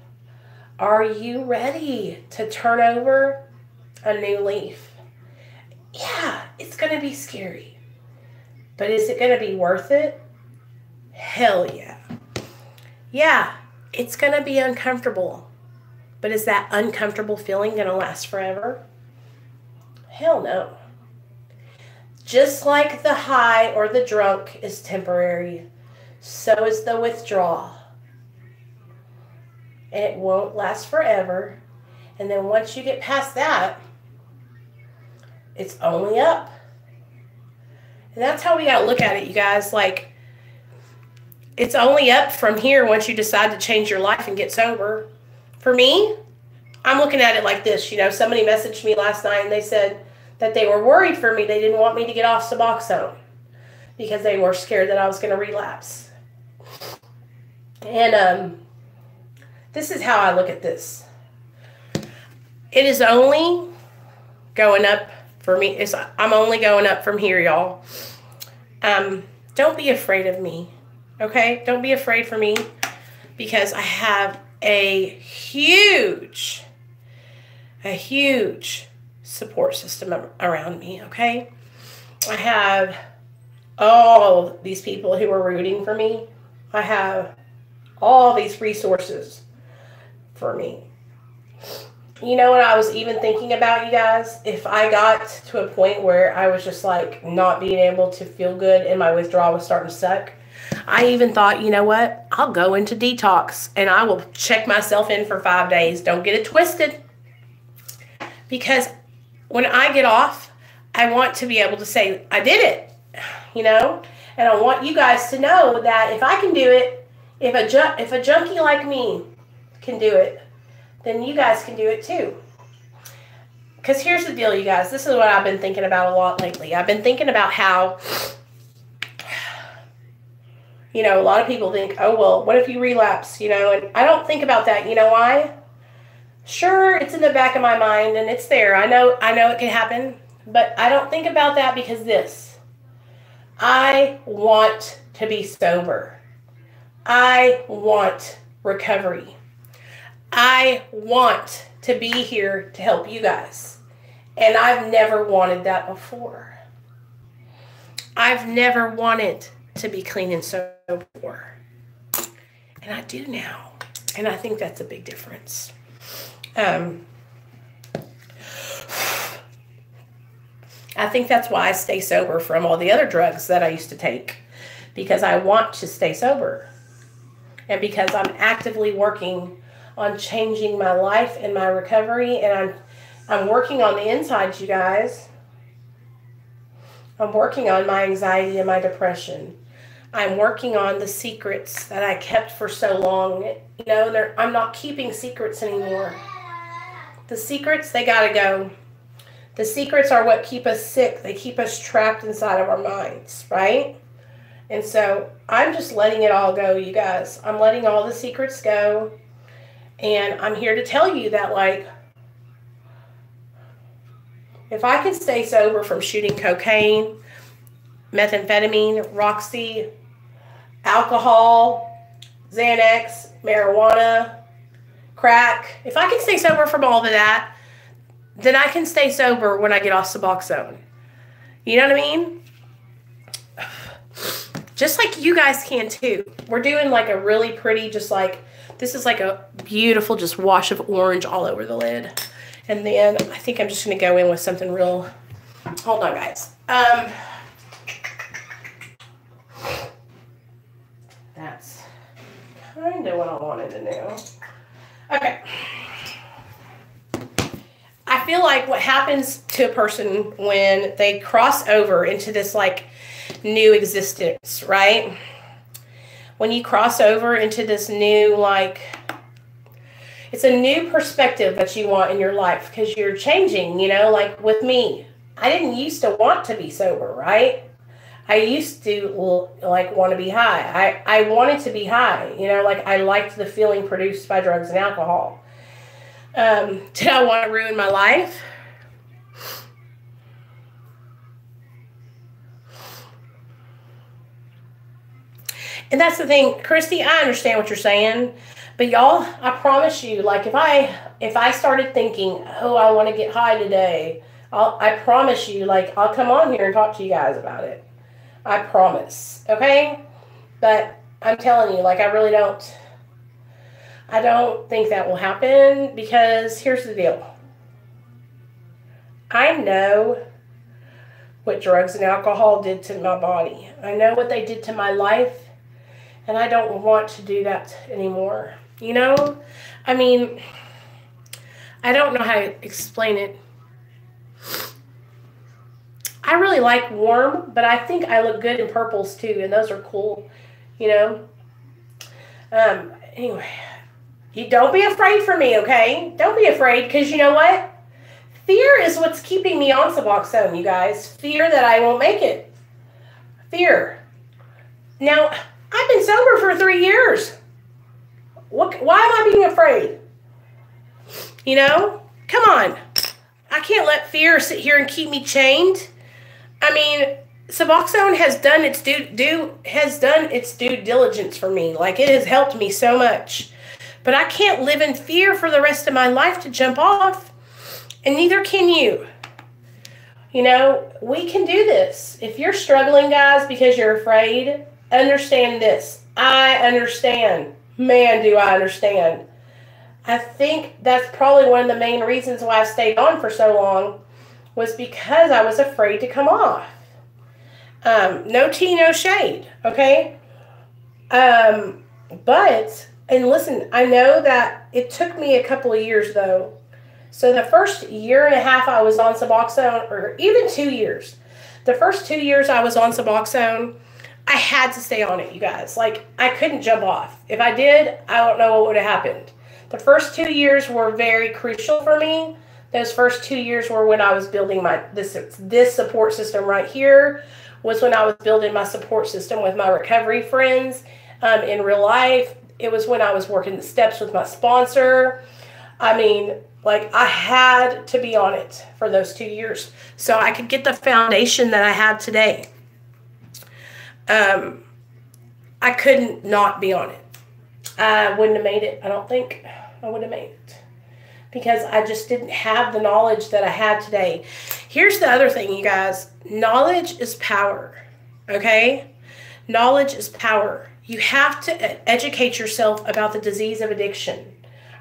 Are you ready to turn over a new leaf? Yeah, it's going to be scary. But is it going to be worth it? Hell yeah. Yeah, it's going to be uncomfortable. But is that uncomfortable feeling going to last forever? Hell no. Just like the high or the drunk is temporary, so is the withdrawal. And it won't last forever. And then once you get past that, it's only up. And that's how we got to look at it, you guys. Like, it's only up from here once you decide to change your life and get sober. For me, I'm looking at it like this. You know, somebody messaged me last night and they said that they were worried for me. They didn't want me to get off Suboxone because they were scared that I was going to relapse. And this is how I look at this. It is only going up for me. I'm only going up from here, y'all. Don't be afraid of me, okay? Don't be afraid for me because I have a huge support system around me, okay? I have all these people who are rooting for me. I have all these resources for me. You know what I was even thinking about, you guys? If I got to a point where I was just like not being able to feel good and my withdrawal was starting to suck, I even thought, you know what? I'll go into detox and I will check myself in for 5 days. Don't get it twisted. Because when I get off, I want to be able to say, I did it, you know? And I want you guys to know that if I can do it, if a junkie like me can do it, then you guys can do it too. Because here's the deal, you guys. This is what I've been thinking about a lot lately. I've been thinking about how, you know, a lot of people think, oh, well, what if you relapse, you know? And I don't think about that. You know why? Sure, it's in the back of my mind and it's there. I know it can happen, but I don't think about that because this. I want to be sober. I want recovery. I want to be here to help you guys. And I've never wanted that before. I've never wanted to be clean and sober before. And I do now. And I think that's a big difference. I think that's why I stay sober from all the other drugs that I used to take. Because I want to stay sober. And because I'm actively working on changing my life and my recovery. And I'm working on the insides, you guys. I'm working on my anxiety and my depression. I'm working on the secrets that I kept for so long. You know, I'm not keeping secrets anymore. The secrets, they got to go. The secrets are what keep us sick. They keep us trapped inside of our minds, right? And so I'm just letting it all go, you guys. I'm letting all the secrets go. And I'm here to tell you that, like, if I can stay sober from shooting cocaine, methamphetamine, Roxy, alcohol, Xanax, marijuana, crack, if I can stay sober from all of that, then I can stay sober when I get off Suboxone. You know what I mean? Just like you guys can too. We're doing like a really pretty, just like, this is like a beautiful just wash of orange all over the lid. And then I think I'm just going to go in with something real. Hold on, guys. That's kind of what I wanted to do. Okay. I feel like what happens to a person when they cross over into this like new existence, right? When you cross over into this new, like, it's a new perspective that you want in your life because you're changing, you know, like with me. I didn't used to want to be sober, right? I used to like want to be high. I wanted to be high, you know, like I liked the feeling produced by drugs and alcohol. Did I want to ruin my life? And that's the thing, Christy, I understand what you're saying, but y'all, I promise you, like if I started thinking, oh, I want to get high today, I promise you, like I'll come on here and talk to you guys about it. I promise, okay? But I'm telling you, like I don't think that will happen because here's the deal. I know what drugs and alcohol did to my body. I know what they did to my life. And I don't want to do that anymore. You know? I mean, I don't know how to explain it. I really like warm, but I think I look good in purples too, and those are cool, you know? Anyway, you don't be afraid for me, okay? Don't be afraid, because you know what? Fear is what's keeping me on Suboxone, you guys. Fear that I won't make it. Fear. Now, I've been sober for 3 years. Why am I being afraid? You know? Come on. I can't let fear sit here and keep me chained. I mean, Suboxone has done its due diligence for me. Like, it has helped me so much. But I can't live in fear for the rest of my life to jump off. And neither can you. You know, we can do this. If you're struggling, guys, because you're afraid, understand this. I understand. Man, do I understand. I think that's probably one of the main reasons why I stayed on for so long was because I was afraid to come off. No tea, no shade, okay? But, and listen, I know that it took me a couple of years, though. So the first year and a half I was on Suboxone, or even 2 years, the first 2 years I was on Suboxone, I had to stay on it, you guys. Like, I couldn't jump off. If I did, I don't know what would have happened. The first 2 years were very crucial for me. Those first 2 years were when I was building this support system right here, was when I was building my support system with my recovery friends in real life. It was when I was working the steps with my sponsor. I mean, like, I had to be on it for those 2 years so I could get the foundation that I have today. I couldn't not be on it. I wouldn't have made it. I don't think I would have made it because I just didn't have the knowledge that I had today. Here's the other thing, you guys. Knowledge is power, okay? Knowledge is power. You have to educate yourself about the disease of addiction,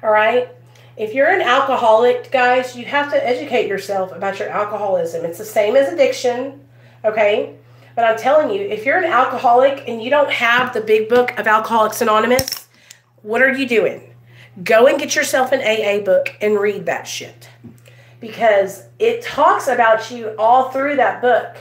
all right? If you're an alcoholic, guys, you have to educate yourself about your alcoholism. It's the same as addiction, okay? But I'm telling you, if you're an alcoholic and you don't have the big book of Alcoholics Anonymous, what are you doing? Go and get yourself an AA book and read that shit. Because it talks about you all through that book.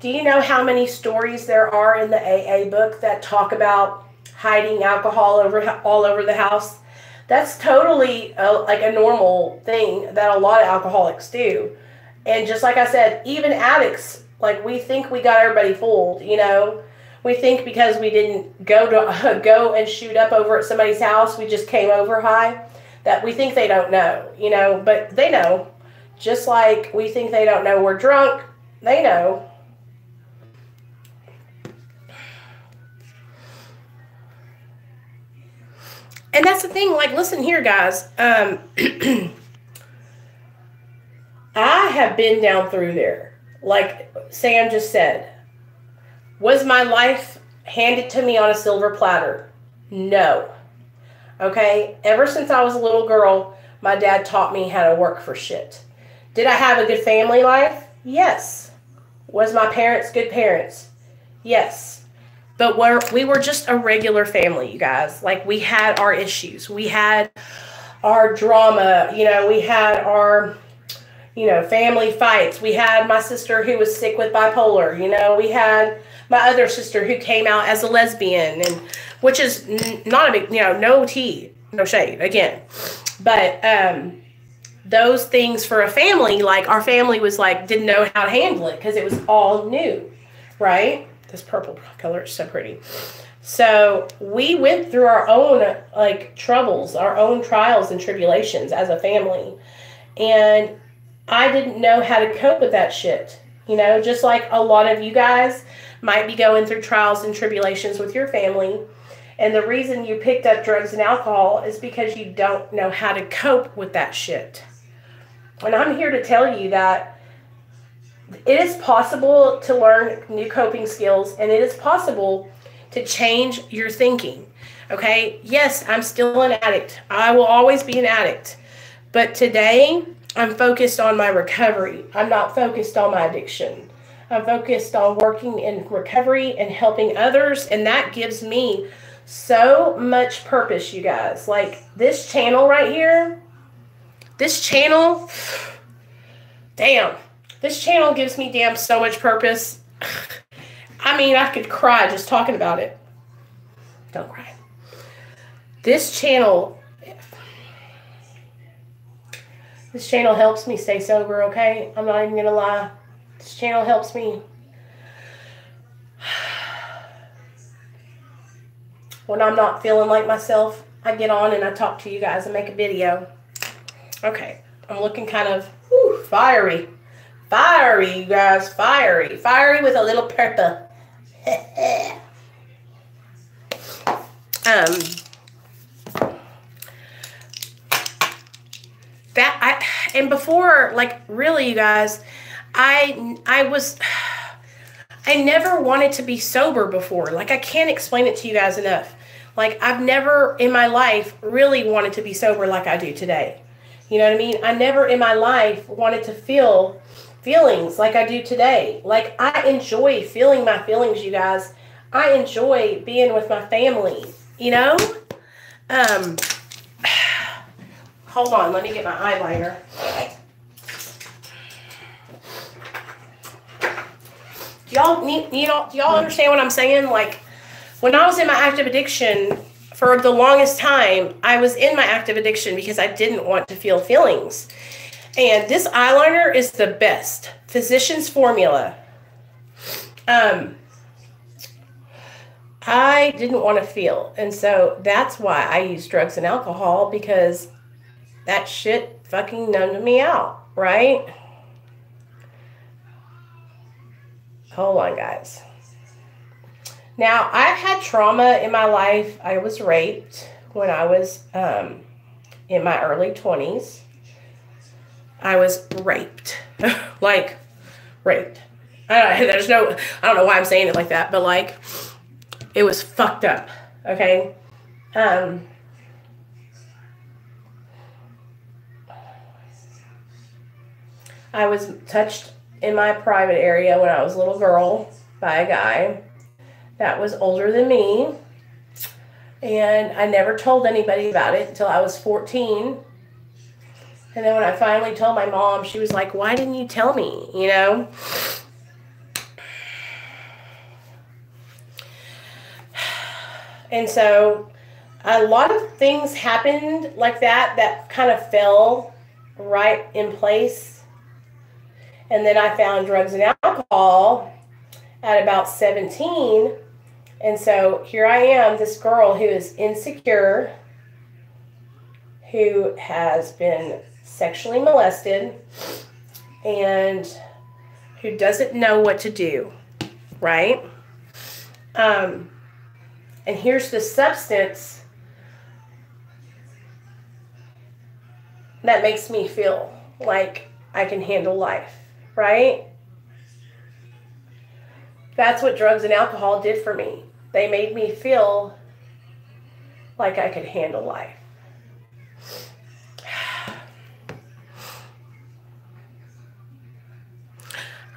Do you know how many stories there are in the AA book that talk about hiding alcohol all over the house? That's totally like a normal thing that a lot of alcoholics do. And just like I said, even addicts, like, we think we got everybody fooled, you know. We think because we didn't go and shoot up over at somebody's house, we just came over high, that we think they don't know, you know. But they know. Just like we think they don't know we're drunk, they know. And that's the thing, like, listen here, guys. I have been down through there. Like Sam just said, was my life handed to me on a silver platter? No. Okay? Ever since I was a little girl, my dad taught me how to work for shit. Did I have a good family life? Yes. Was my parents good parents? Yes. But we were just a regular family, you guys. Like, we had our issues. We had our drama. You know, we had our, you know, family fights. We had my sister who was sick with bipolar. You know, we had my other sister who came out as a lesbian, and which is not a big, you know, no tea, no shade, again. But those things for a family, like, our family was like, didn't know how to handle it because it was all new, right? This purple color is so pretty. So we went through our own, like, troubles, our own trials and tribulations as a family. And I didn't know how to cope with that shit. You know, just like a lot of you guys might be going through trials and tribulations with your family. And the reason you picked up drugs and alcohol is because you don't know how to cope with that shit. And I'm here to tell you that it is possible to learn new coping skills, and it is possible to change your thinking. Okay? Yes, I'm still an addict. I will always be an addict. But today, I'm focused on my recovery. I'm not focused on my addiction. I'm focused on working in recovery and helping others, and that gives me so much purpose, you guys. Like, this channel right here, this channel, damn. This channel gives me so much purpose. I mean, I could cry just talking about it. Don't cry. This channel helps me stay sober, okay? I'm not even going to lie. This channel helps me. When I'm not feeling like myself, I get on and I talk to you guys and make a video. Okay, I'm looking kind of fiery. Fiery, you guys, fiery. Fiery with a little purple. And before, like, really, you guys, I never wanted to be sober before. Like, I can't explain it to you guys enough. Like, I've never in my life really wanted to be sober like I do today. You know what I mean? I never in my life wanted to feel feelings like I do today. Like, I enjoy feeling my feelings, you guys. I enjoy being with my family, you know? Hold on, let me get my eyeliner. Do y'all understand what I'm saying? Like, when I was in my active addiction for the longest time, I was in my active addiction because I didn't want to feel feelings. And this eyeliner is the best. Physician's Formula. I didn't want to feel. And so that's why I use drugs and alcohol, because that shit fucking numbed me out, right? Hold on, guys. Now, I've had trauma in my life. I was raped when I was in my early 20s. I was raped. Like, raped. I don't know why I'm saying it like that, but like, it was fucked up, okay? I was touched in my private area when I was a little girl by a guy that was older than me. And I never told anybody about it until I was 14. And then when I finally told my mom, she was like, why didn't you tell me, you know? And so a lot of things happened like that kind of fell right in place. And then I found drugs and alcohol at about 17. And so here I am, this girl who is insecure, who has been sexually molested, and who doesn't know what to do, right? And here's the substance that makes me feel like I can handle life, right? That's what drugs and alcohol did for me. They made me feel like I could handle life.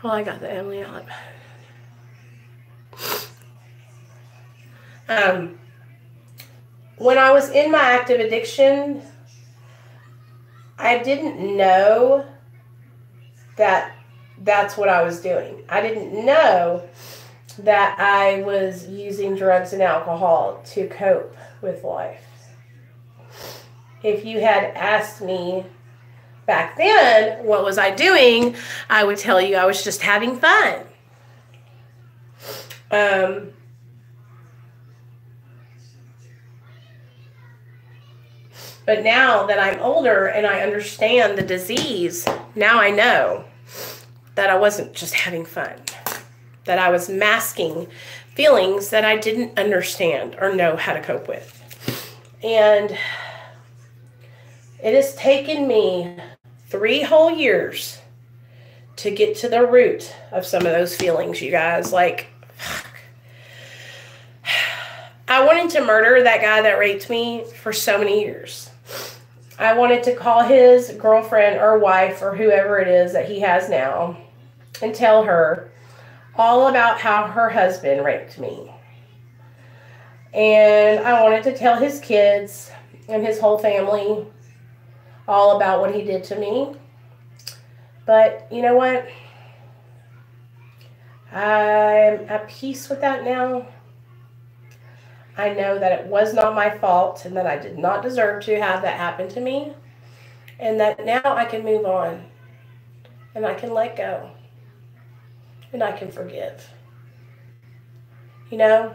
Well, I got the Emily out. When I was in my active addiction, I didn't know that that's what I was doing. I didn't know that I was using drugs and alcohol to cope with life. If you had asked me back then, what was I doing? I would tell you I was just having fun. But now that I'm older and I understand the disease, now I know that I wasn't just having fun, that I was masking feelings that I didn't understand or know how to cope with. And it has taken me 3 whole years to get to the root of some of those feelings, you guys. Like, I wanted to murder that guy that raped me for so many years. I wanted to call his girlfriend or wife or whoever it is that he has now and tell her all about how her husband raped me. And I wanted to tell his kids and his whole family all about what he did to me. But you know what? I'm at peace with that now. I know that it was not my fault and that I did not deserve to have that happen to me. And that now I can move on. And I can let go. And I can forgive. You know?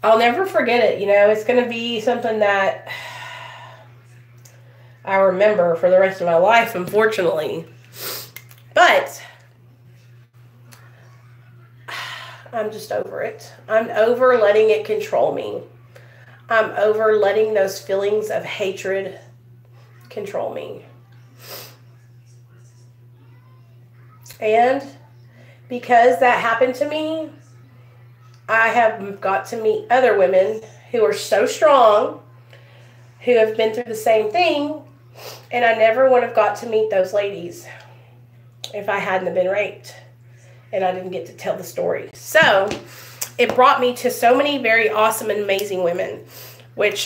I'll never forget it. You know, it's going to be something that I remember for the rest of my life, unfortunately. But I'm just over it. I'm over letting it control me. I'm over letting those feelings of hatred control me. And because that happened to me, I have got to meet other women who are so strong, who have been through the same thing, and I never would have got to meet those ladies if I hadn't been raped. And I didn't get to tell the story. So it brought me to so many very awesome and amazing women, which,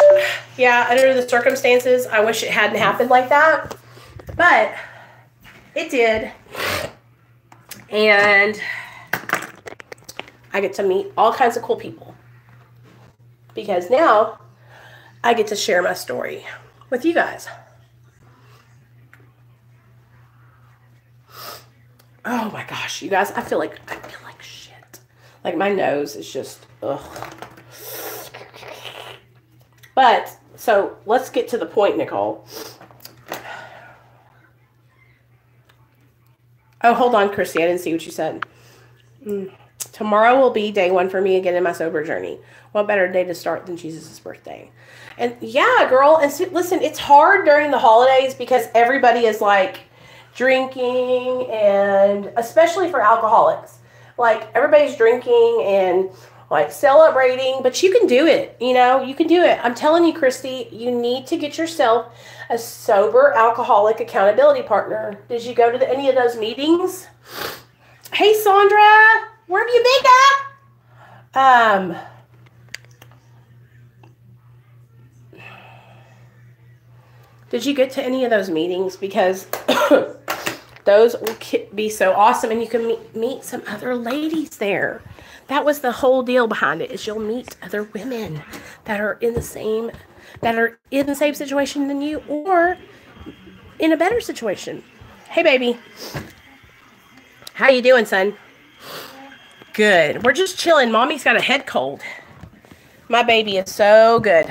yeah, under the circumstances, I wish it hadn't happened like that, but it did. And I get to meet all kinds of cool people. because now I get to share my story with you guys. Oh my gosh, you guys, I feel like shit. Like my nose is just, ugh. But, so let's get to the point, Nicole. Oh, hold on, Christy. I didn't see what you said. Tomorrow will be day 1 for me again in my sober journey. What better day to start than Jesus' birthday? And yeah, girl. And so, listen, it's hard during the holidays because everybody is like drinking, and especially for alcoholics. Like everybody's drinking and like celebrating, but you can do it. You know, you can do it. I'm telling you, Christy, you need to get yourself a sober alcoholic accountability partner. Did you go to any of those meetings? Hey, Sandra, where have you been at? Did you get to any of those meetings? Because those will be so awesome, and you can meet some other ladies there. That was the whole deal behind it, is you'll meet other women that are in the same situation than you, or in a better situation. Hey, baby. How you doing, son? Good. We're just chilling. Mommy's got a head cold. My baby is so good.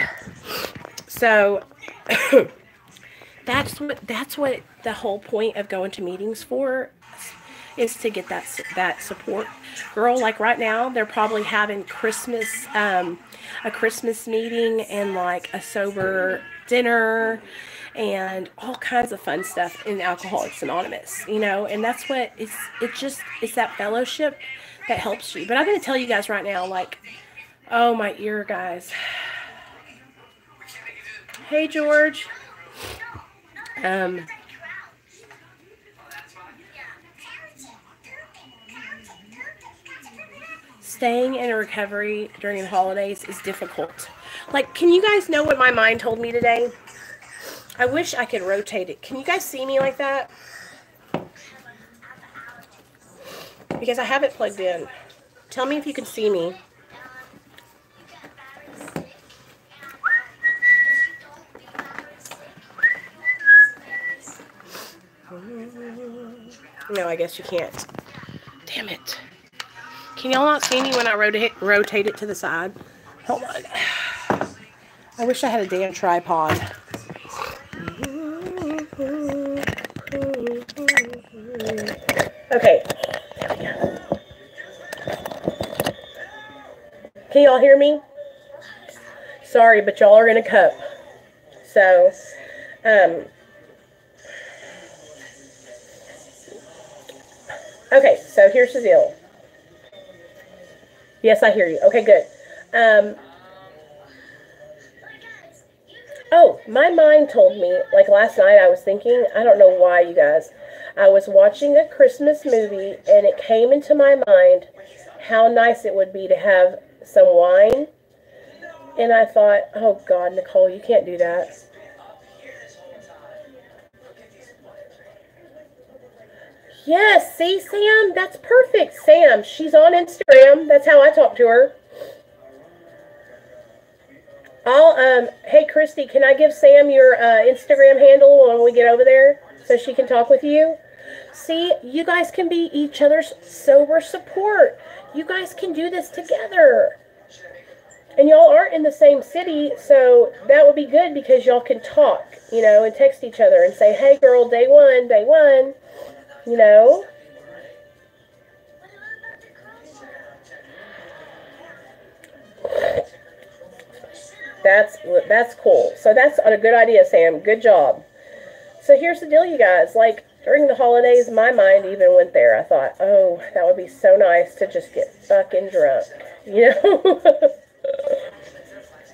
So that's what the whole point of going to meetings for is, to get that support. Girl, like right now, they're probably having Christmas, a Christmas meeting and like a sober dinner and all kinds of fun stuff in Alcoholics Anonymous, you know, and that's what it's that fellowship that helps you. But I'm going to tell you guys right now, like, oh, my ear, guys. Hey, George. Staying in a recovery during the holidays is difficult. Like, can you guys know what my mind told me today? I wish I could rotate it. Can you guys see me like that? Because I have it plugged in. Tell me if you can see me. No, I guess you can't. Damn it. Can y'all not see me when I rotate it to the side? Hold on. I wish I had a damn tripod. Okay. Can y'all hear me? Sorry, but y'all are in a cup. So, okay, so here's the deal. Yes, I hear you. Okay, good. Oh, my mind told me, like last night I was thinking, I don't know why, you guys. I was watching a Christmas movie, and it came into my mind how nice it would be to have some wine. And I thought, oh God, Nicole, you can't do that. Yes, see, Sam, that's perfect. Sam, she's on Instagram. That's how I talk to her. Hey, Christy, can I give Sam your Instagram handle when we get over there so she can talk with you? See, you guys can be each other's sober support. You guys can do this together. And y'all aren't in the same city, so that would be good because y'all can talk, you know, and text each other and say, hey, girl, day one. You know? That's cool. So that's a good idea, Sam. Good job. So here's the deal, you guys. Like, during the holidays, my mind even went there. I thought, oh, that would be so nice to just get fucking drunk. You know?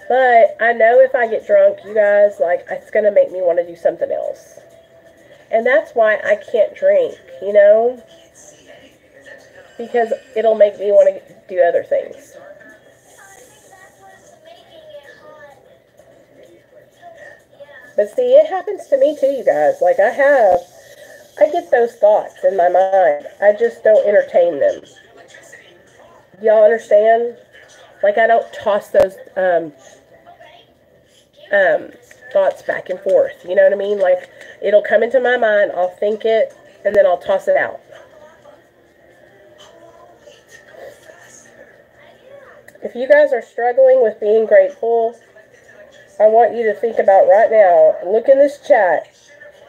But I know if I get drunk, you guys, like, it's going to make me want to do something else. And that's why I can't drink, you know? Because it'll make me want to do other things. But see, it happens to me too, you guys. Like, I get those thoughts in my mind. I just don't entertain them. Y'all understand? Like, I don't toss those thoughts back and forth. You know what I mean? Like, it'll come into my mind, I'll think it, and then I'll toss it out. If you guys are struggling with being grateful, I want you to think about right now, look in this chat,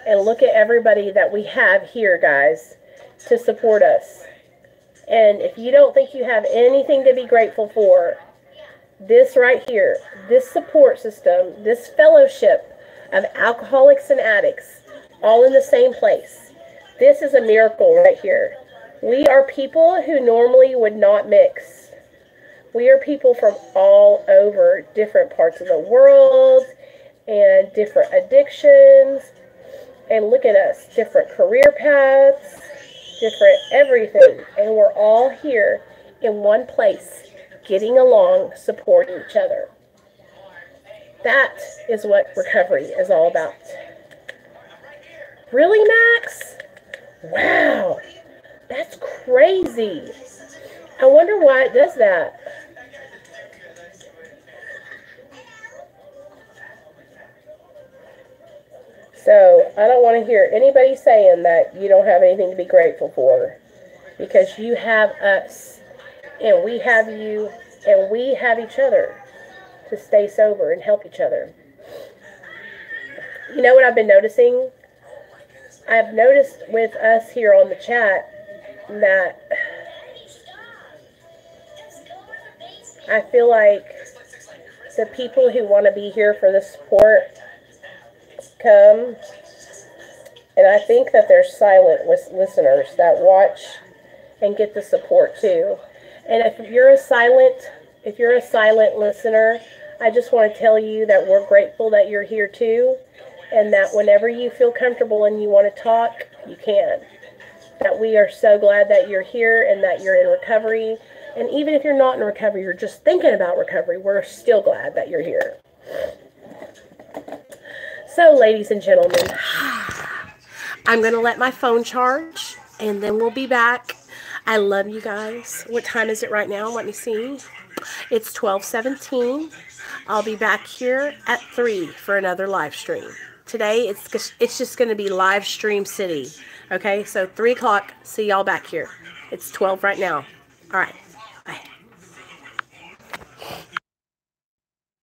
and look at everybody that we have here, guys, to support us. And if you don't think you have anything to be grateful for, this right here, this support system, this fellowship of alcoholics and addicts, all in the same place, this is a miracle right here. We are people who normally would not mix. We are people from all over different parts of the world and different addictions. And look at us, different career paths, different everything. And we're all here in one place, getting along, supporting each other. That is what recovery is all about. Really, Max? Wow, that's crazy. I wonder why it does that. So, I don't want to hear anybody saying that you don't have anything to be grateful for. Because you have us, and we have you, and we have each other to stay sober and help each other. You know what I've been noticing? I've noticed with us here on the chat that I feel like the people who want to be here for the support come, and I think that there's silent listeners that watch and get the support too. And if you're a silent listener, I just want to tell you that we're grateful that you're here too, and that whenever you feel comfortable and you want to talk, you can. That we are so glad that you're here and that you're in recovery. And even if you're not in recovery, you're just thinking about recovery, we're still glad that you're here. So, ladies and gentlemen, I'm going to let my phone charge, and then we'll be back. I love you guys. What time is it right now? Let me see. It's 12:17. I'll be back here at 3 for another live stream. Today, it's just going to be live stream city. Okay, so 3 o'clock. See y'all back here. It's 12 right now. All right.